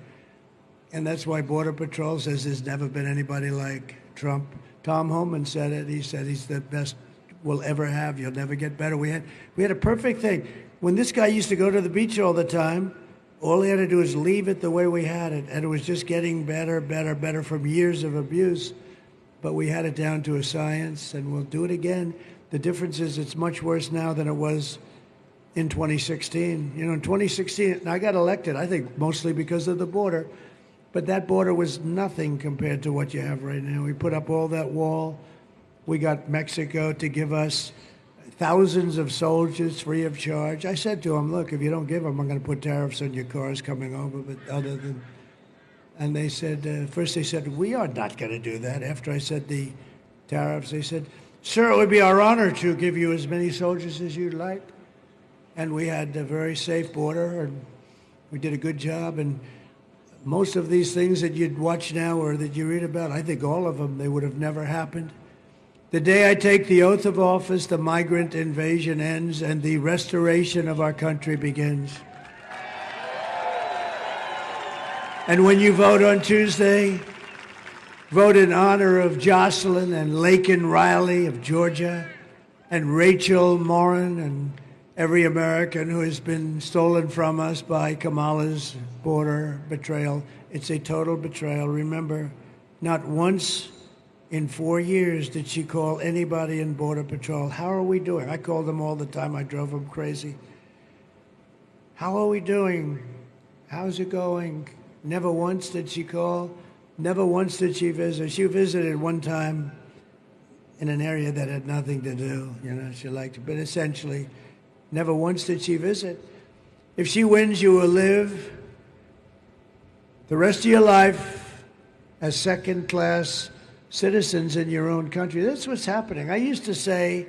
And that's why Border Patrol says there's never been anybody like Trump. Tom Homan said it. He said he's the best we'll ever have. You'll never get better. We had a perfect thing. When this guy used to go to the beach all the time, all he had to do was leave it the way we had it. And it was just getting better, better, better from years of abuse. But we had it down to a science, and we'll do it again. The difference is it's much worse now than it was in 2016. You know, in 2016, I got elected, I think, mostly because of the border. But that border was nothing compared to what you have right now. We put up all that wall. We got Mexico to give us thousands of soldiers free of charge. I said to them, look, if you don't give them, I'm going to put tariffs on your cars coming over. But other than, and they said, first they said, we are not going to do that. After I said the tariffs, they said, sir, it would be our honor to give you as many soldiers as you'd like. And we had a very safe border, and we did a good job. And most of these things that you'd watch now or that you read about, I think all of them, they would have never happened. The day I take the oath of office, the migrant invasion ends and the restoration of our country begins. And when you vote on Tuesday, vote in honor of Jocelyn and Laken Riley of Georgia and Rachel Morin and every American who has been stolen from us by Kamala's border betrayal. It's a total betrayal. Remember, not once in 4 years did she call anybody in Border Patrol. How are we doing? I called them all the time. I drove them crazy. How are we doing? How's it going? Never once did she call. Never once did she visit. She visited one time in an area that had nothing to do. You know, she liked it. But essentially, never once did she visit. If she wins, you will live the rest of your life as second-class citizens in your own country. That's what's happening. I used to say,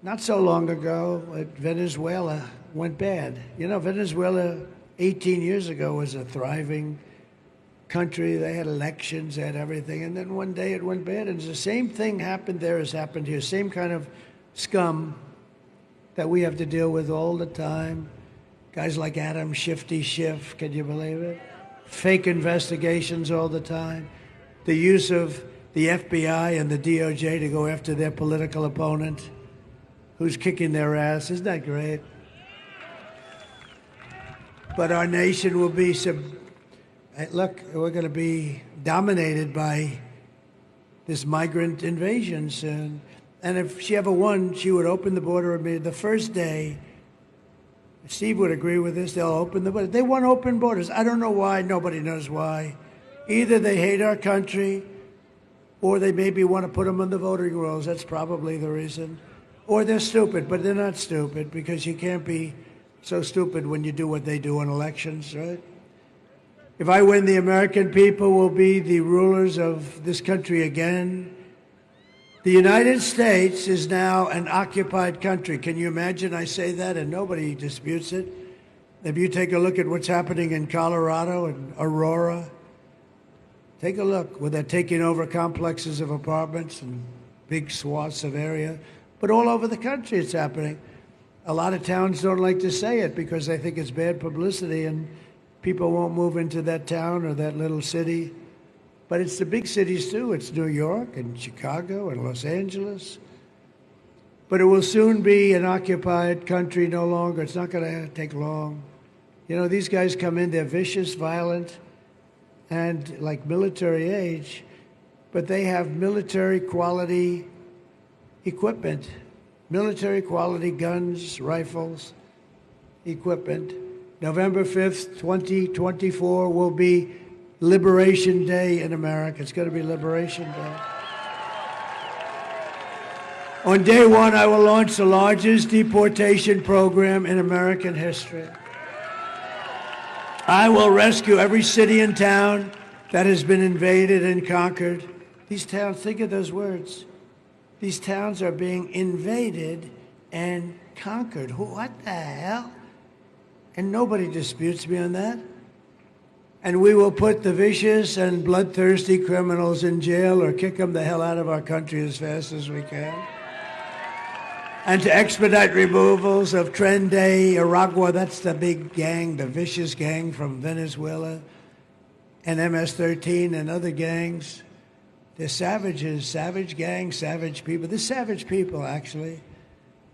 not so long ago, at Venezuela, went bad. You know, Venezuela 18 years ago was a thriving country. They had elections, they had everything, and then one day it went bad. And the same thing happened there as happened here. Same kind of scum that we have to deal with all the time. Guys like Adam Shifty Schiff, can you believe it? Fake investigations all the time. The use of the FBI and the DOJ to go after their political opponent who's kicking their ass. Isn't that great? But our nation will be look, we're going to be dominated by this migrant invasion soon. And if she ever won, she would open the border immediately. The first day, Steve would agree with this, they'll open the border. They want open borders. I don't know why. Nobody knows why. Either they hate our country, or they maybe want to put them on the voting rolls. That's probably the reason. Or they're stupid, but they're not stupid, because you can't be so stupid when you do what they do in elections, right? If I win, the American people will be the rulers of this country again. The United States is now an occupied country. Can you imagine I say that and nobody disputes it? If you take a look at what's happening in Colorado and Aurora, take a look where they're taking over complexes of apartments and big swaths of area. But all over the country it's happening. A lot of towns don't like to say it because they think it's bad publicity and people won't move into that town or that little city. But it's the big cities too. It's New York and Chicago and Los Angeles. But it will soon be an occupied country no longer. It's not going to take long. You know, these guys come in, they're vicious, violent, and like military age, but they have military quality equipment, military quality guns, rifles, equipment. November 5th, 2024 will be Liberation Day in America. It's going to be Liberation Day. On day one, I will launch the largest deportation program in American history. I will rescue every city and town that has been invaded and conquered. These towns, think of those words. These towns are being invaded and conquered. What the hell? And nobody disputes me on that. And we will put the vicious and bloodthirsty criminals in jail or kick them the hell out of our country as fast as we can. And to expedite removals of Tren de Aragua, that's the big gang, the vicious gang from Venezuela, and MS-13 and other gangs. They're savages, savage gangs, savage people. They're savage people, actually.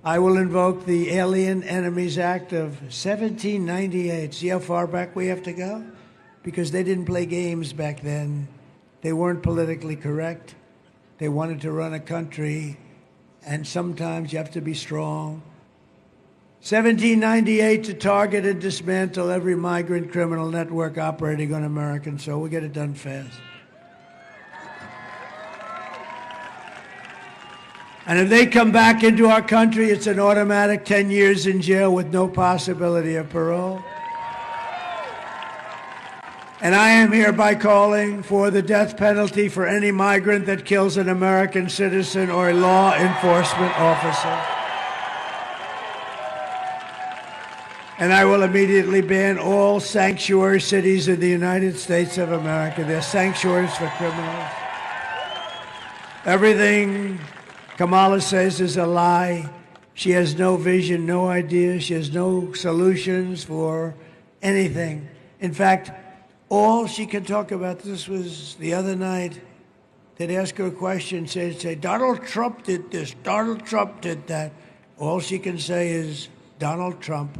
I will invoke the Alien Enemies Act of 1798. See how far back we have to go? Because they didn't play games back then. They weren't politically correct. They wanted to run a country, and sometimes you have to be strong. 1798 to target and dismantle every migrant criminal network operating on American soil. We'll get it done fast. And if they come back into our country, it's an automatic 10 years in jail with no possibility of parole. And I am hereby calling for the death penalty for any migrant that kills an American citizen or a law enforcement officer. And I will immediately ban all sanctuary cities in the United States of America. They're sanctuaries for criminals. Everything Kamala says is a lie. She has no vision, no ideas. She has no solutions for anything. In fact, all she can talk about, this was the other night, they'd ask her a question, say, Donald Trump did this, Donald Trump did that. All she can say is, Donald Trump.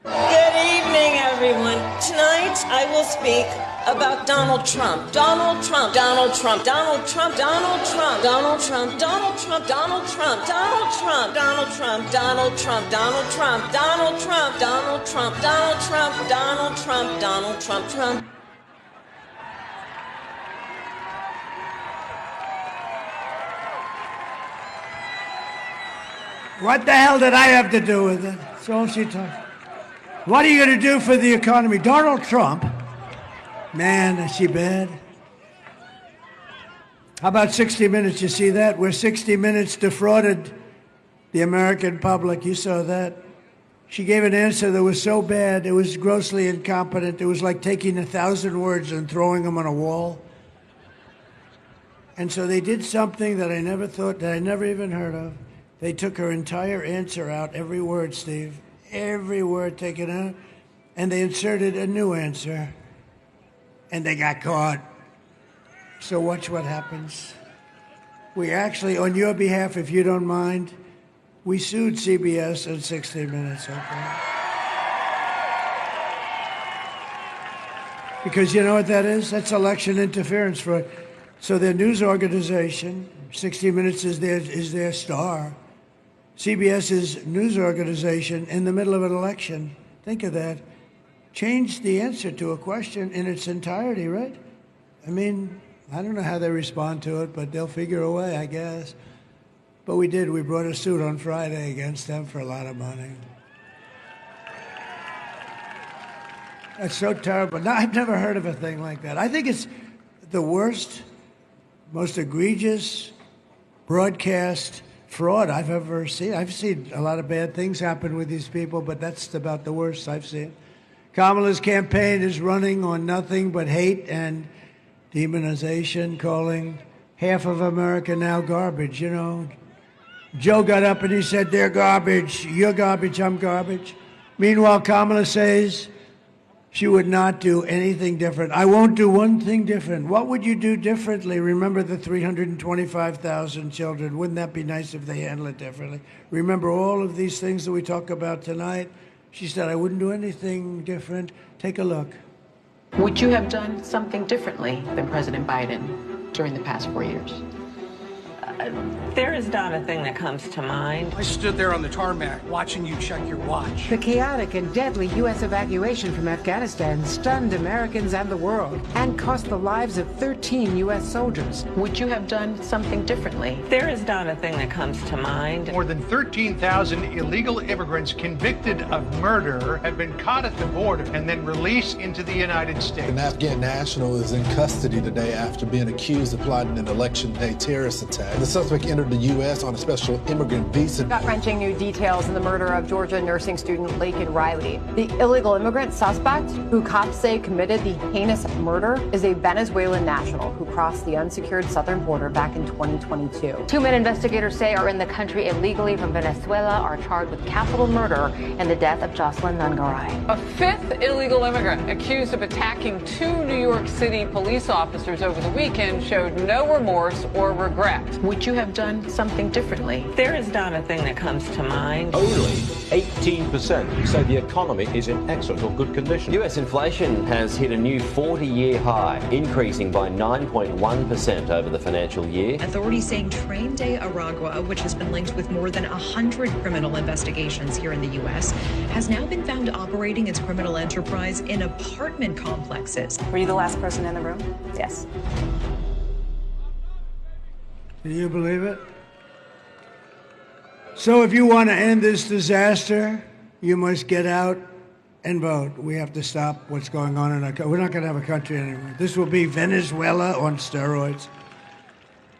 Good evening, everyone. Tonight, I will speak about Donald Trump. Donald Trump, Donald Trump, Donald Trump, Donald Trump, Donald Trump, Donald Trump, Donald Trump, Donald Trump, Donald Trump, Donald Trump, Donald Trump, Donald Trump, Donald Trump, Donald Trump, Donald Trump, Donald Trump, Trump. What the hell did I have to do with it? That's all she talks. What are you going to do for the economy? Donald Trump? Man, is she bad? How about 60 Minutes? You see that? Where 60 Minutes defrauded the American public. You saw that. She gave an answer that was so bad, it was grossly incompetent. It was like taking 1,000 words and throwing them on a wall. And so they did something that I never even heard of. They took her entire answer out, every word, Steve, every word taken out, and they inserted a new answer, and they got caught. So watch what happens. We actually, on your behalf, if you don't mind, we sued CBS in 60 Minutes, okay? Because you know what that is? That's election interference fraud. So their news organization, 60 Minutes is their star. CBS's news organization in the middle of an election, think of that, changed the answer to a question in its entirety, right? I mean, I don't know how they respond to it, but they'll figure a way, I guess. But we did. We brought a suit on Friday against them for a lot of money. That's so terrible. No, I've never heard of a thing like that. I think it's the worst, most egregious broadcast fraud I've ever seen. I've seen a lot of bad things happen with these people, but that's about the worst I've seen. Kamala's campaign is running on nothing but hate and demonization, calling half of America now garbage, you know. Joe got up and he said, they're garbage, you're garbage, I'm garbage. Meanwhile, Kamala says she would not do anything different. I won't do one thing different. What would you do differently? Remember the 325,000 children. Wouldn't that be nice if they handled it differently? Remember all of these things that we talk about tonight? She said, I wouldn't do anything different. Take a look. Would you have done something differently than President Biden during the past 4 years? There is not a thing that comes to mind. I stood there on the tarmac watching you check your watch. The chaotic and deadly U.S. evacuation from Afghanistan stunned Americans and the world and cost the lives of 13 U.S. soldiers. Would you have done something differently? There is not a thing that comes to mind. More than 13,000 illegal immigrants convicted of murder have been caught at the border and then released into the United States. An Afghan national is in custody today after being accused of plotting an election day terrorist attack. The suspect entered the U.S. on a special immigrant visa. Gut-wrenching new details in the murder of Georgia nursing student Laken Riley. The illegal immigrant suspect, who cops say committed the heinous murder, is a Venezuelan national who crossed the unsecured southern border back in 2022. 2 men investigators say are in the country illegally from Venezuela are charged with capital murder in the death of Jocelyn Nungaray. A fifth illegal immigrant accused of attacking 2 New York City police officers over the weekend showed no remorse or regret. Would you have done something differently? There is not a thing that comes to mind. Only 18% say the economy is in excellent or good condition. US inflation has hit a new 40-year high, increasing by 9.1% over the financial year. Authorities saying Train de Aragua, which has been linked with more than 100 criminal investigations here in the U.S., has now been found operating its criminal enterprise in apartment complexes. Were you the last person in the room? Yes. Can you believe it? So if you want to end this disaster, you must get out and vote. We have to stop what's going on in our country. We're not going to have a country anymore. This will be Venezuela on steroids.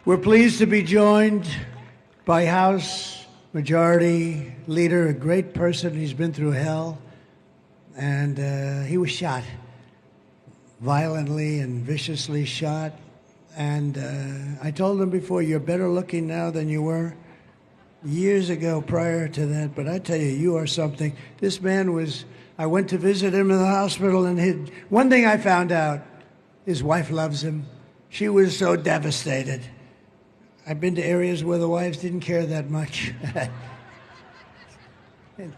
We're pleased to be joined by House Majority Leader, a great person. He's been through hell, and he was shot, violently and viciously shot. And I told him before, you're better looking now than you were years ago prior to that. But I tell you, you are something. This man was, I went to visit him in the hospital, and one thing I found out, his wife loves him. She was so devastated. I've been to areas where the wives didn't care that much.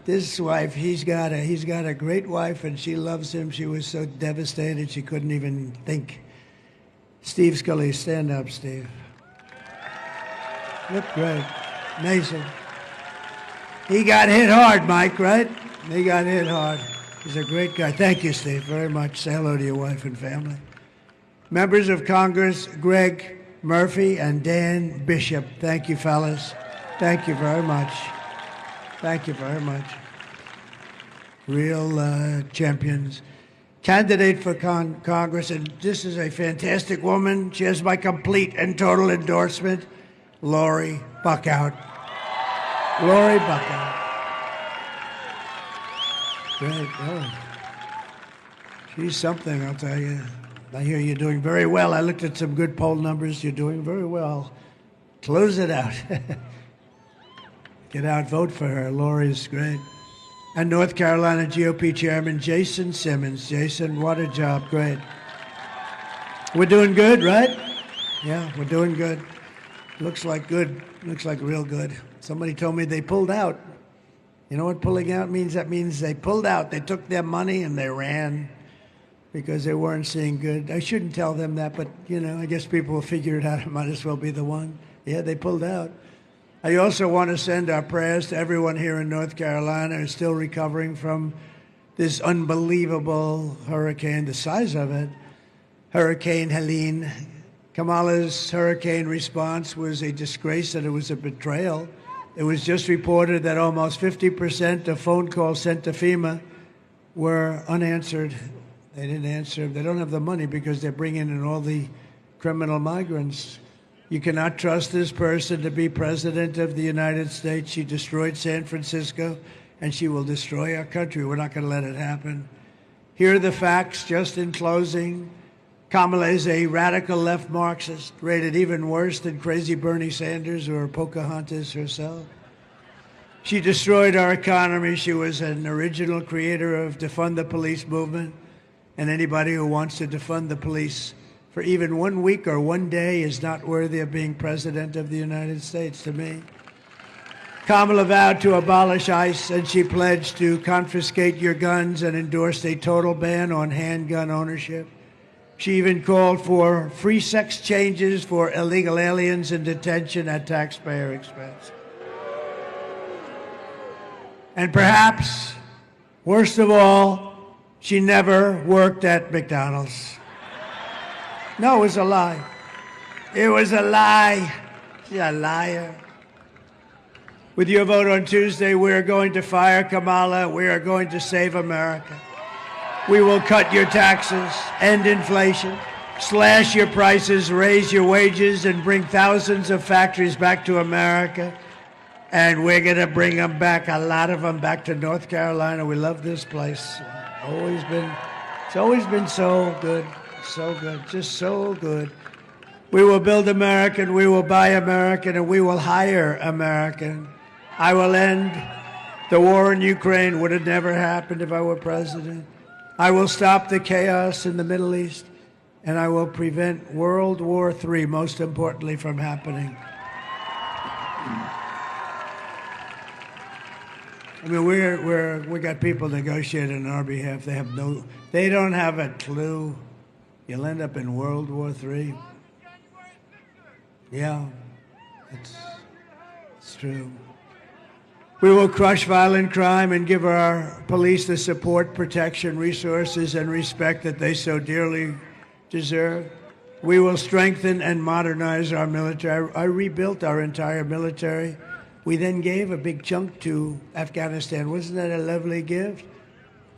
This wife, he's got a great wife, and she loves him. She was so devastated she couldn't even think. Steve Scalise, stand up, Steve. Look great. Amazing. He got hit hard, Mike, right? He got hit hard. He's a great guy. Thank you, Steve, very much. Say hello to your wife and family. Members of Congress, Greg Murphy and Dan Bishop. Thank you, fellas. Thank you very much. Thank you very much. Real champions. Candidate for Congress, and this is a fantastic woman. She has my complete and total endorsement, Lori Buckout. Lori Buckout. great. Oh. She's something, I'll tell you. I hear you're doing very well. I looked at some good poll numbers. You're doing very well. Close it out. Get out, vote for her. Lori's great. And North Carolina GOP Chairman Jason Simmons. Jason, what a job. Great. We're doing good, right? Yeah, we're doing good. Looks like good. Looks like real good. Somebody told me they pulled out. You know what pulling out means? That means they pulled out. They took their money and they ran because they weren't seeing good. I shouldn't tell them that, but, you know, I guess people will figure it out. It might as well be the one. Yeah, they pulled out. I also want to send our prayers to everyone here in North Carolina who's still recovering from this unbelievable hurricane, the size of it, Hurricane Helene. Kamala's hurricane response was a disgrace and it was a betrayal. It was just reported that almost 50% of phone calls sent to FEMA were unanswered. They didn't answer. They don't have the money because they're bringing in all the criminal migrants. You cannot trust this person to be president of the United States. She destroyed San Francisco, and she will destroy our country. We're not going to let it happen. Here are the facts, just in closing. Kamala is a radical left Marxist, rated even worse than crazy Bernie Sanders or Pocahontas herself. She destroyed our economy. She was an original creator of defund the police movement. And anybody who wants to defund the police for even 1 week or 1 day is not worthy of being president of the United States to me. Kamala vowed to abolish ICE, and she pledged to confiscate your guns and endorsed a total ban on handgun ownership. She even called for free sex changes for illegal aliens in detention at taxpayer expense. And perhaps, worst of all, she never worked at McDonald's. No, it was a lie. It was a lie. She's a liar. With your vote on Tuesday, we are going to fire Kamala. We are going to save America. We will cut your taxes, end inflation, slash your prices, raise your wages, and bring thousands of factories back to America. And we're going to bring them back, a lot of them back to North Carolina. We love this place. It's always been so good, just so good. We will build American, we will buy American, and we will hire American. I will end the war in Ukraine. Would have never happened if I were president. I will stop the chaos in the Middle East, and I will prevent World War III, most importantly, from happening. I mean, we got people negotiating on our behalf. They don't have a clue. You'll end up in World War III. Yeah, it's true. We will crush violent crime and give our police the support, protection, resources, and respect that they so dearly deserve. We will strengthen and modernize our military. I rebuilt our entire military. We then gave a big chunk to Afghanistan. Wasn't that a lovely gift?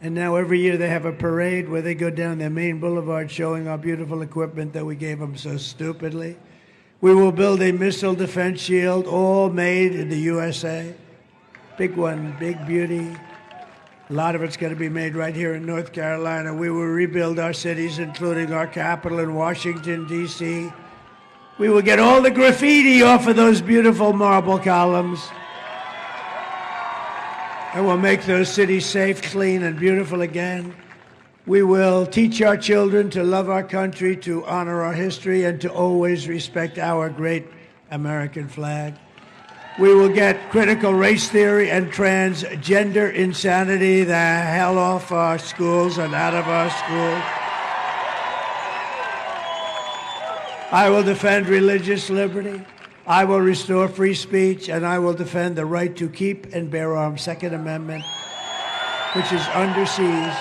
And now every year they have a parade where they go down their main boulevard showing our beautiful equipment that we gave them so stupidly. We will build a missile defense shield, all made in the USA. Big one, big beauty. A lot of it's going to be made right here in North Carolina. We will rebuild our cities, including our capital in Washington, D.C. We will get all the graffiti off of those beautiful marble columns. And we'll make those cities safe, clean, and beautiful again. We will teach our children to love our country, to honor our history, and to always respect our great American flag. We will get critical race theory and transgender insanity the hell off our schools and out of our schools. I will defend religious liberty. I will restore free speech, and I will defend the right to keep and bear arms, Second Amendment, which is under siege.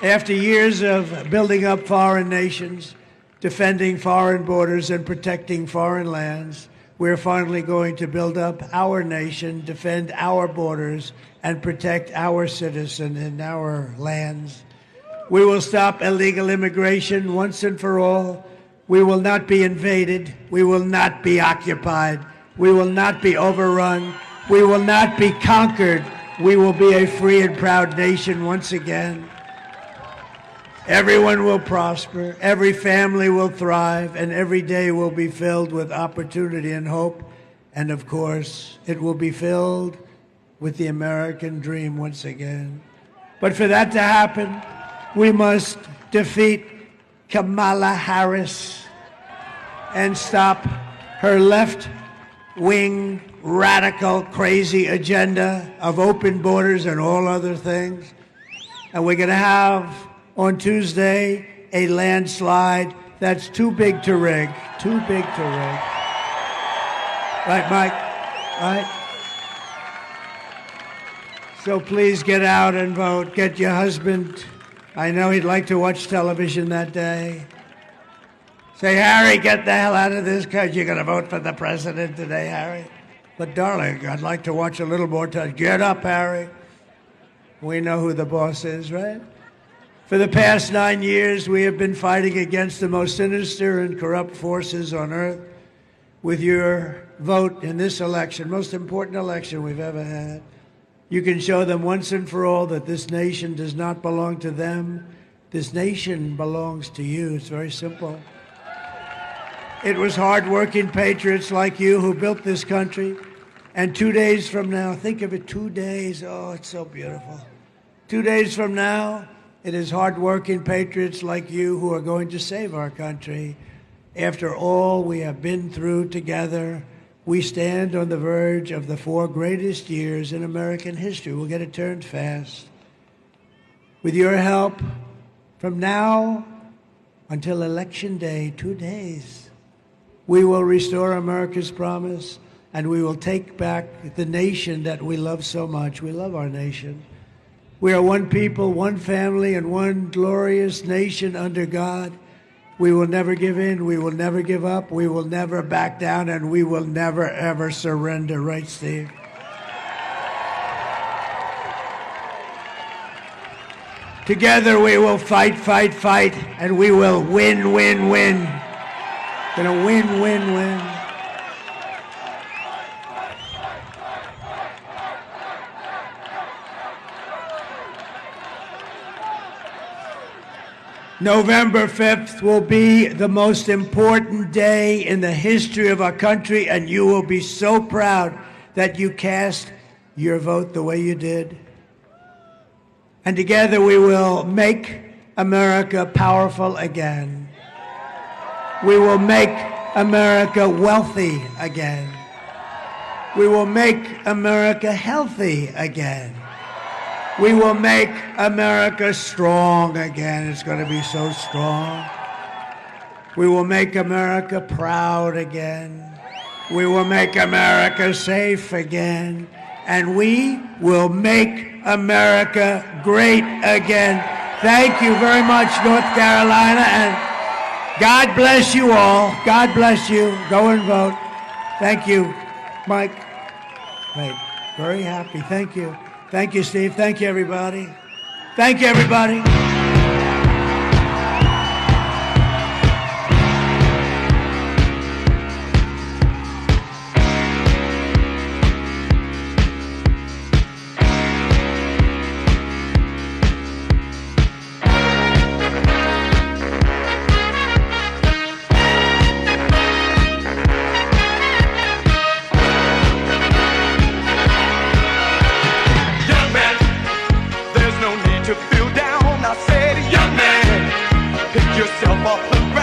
After years of building up foreign nations, defending foreign borders, and protecting foreign lands, we're finally going to build up our nation, defend our borders, and protect our citizens and our lands. We will stop illegal immigration once and for all. We will not be invaded. We will not be occupied. We will not be overrun. We will not be conquered. we will be a free and proud nation once again. Everyone will prosper, every family will thrive, and every day will be filled with opportunity and hope. And of course, it will be filled with the American dream once again. But for that to happen, we must defeat Kamala Harris and stop her left-wing, radical, crazy agenda of open borders and all other things. And we're going to have, on Tuesday, a landslide that's too big to rig. Too big to rig. Right, Mike? Right? So please get out and vote. Get your husband. I know he'd like to watch television that day. Say, Harry, get the hell out of this because you're going to vote for the president today, Harry. But, darling, I'd like to watch a little more time. Get up, Harry. We know who the boss is, right? For the past 9 years, we have been fighting against the most sinister and corrupt forces on earth. With your vote in this election, most important election we've ever had, you can show them once and for all that this nation does not belong to them. This nation belongs to you. It's very simple. It was hard-working patriots like you who built this country. And 2 days from now, think of it, 2 days. Oh, it's so beautiful. 2 days from now, it is hard-working patriots like you who are going to save our country. After all we have been through together, we stand on the verge of the 4 greatest years in American history. We'll get it turned fast. With your help, from now until Election Day, 2 days, we will restore America's promise, and we will take back the nation that we love so much. We love our nation. We are one people, one family, and one glorious nation under God. We will never give in. We will never give up. We will never back down, and we will never, ever surrender. Right, Steve? Together we will fight, fight, fight, and we will win, win, win. Gonna win, win, win. November 5th will be the most important day in the history of our country, and you will be so proud that you cast your vote the way you did. And together we will make America powerful again. We will make America wealthy again. We will make America healthy again. We will make America strong again. It's going to be so strong. We will make America proud again. We will make America safe again. And we will make America great again. Thank you very much, North Carolina, and God bless you all. God bless you. Go and vote. Thank you, Mike. Great. Very happy. Thank you. Thank you, Steve. Thank you, everybody. Thank you, everybody. To feel down, I said, young man, pick yourself up.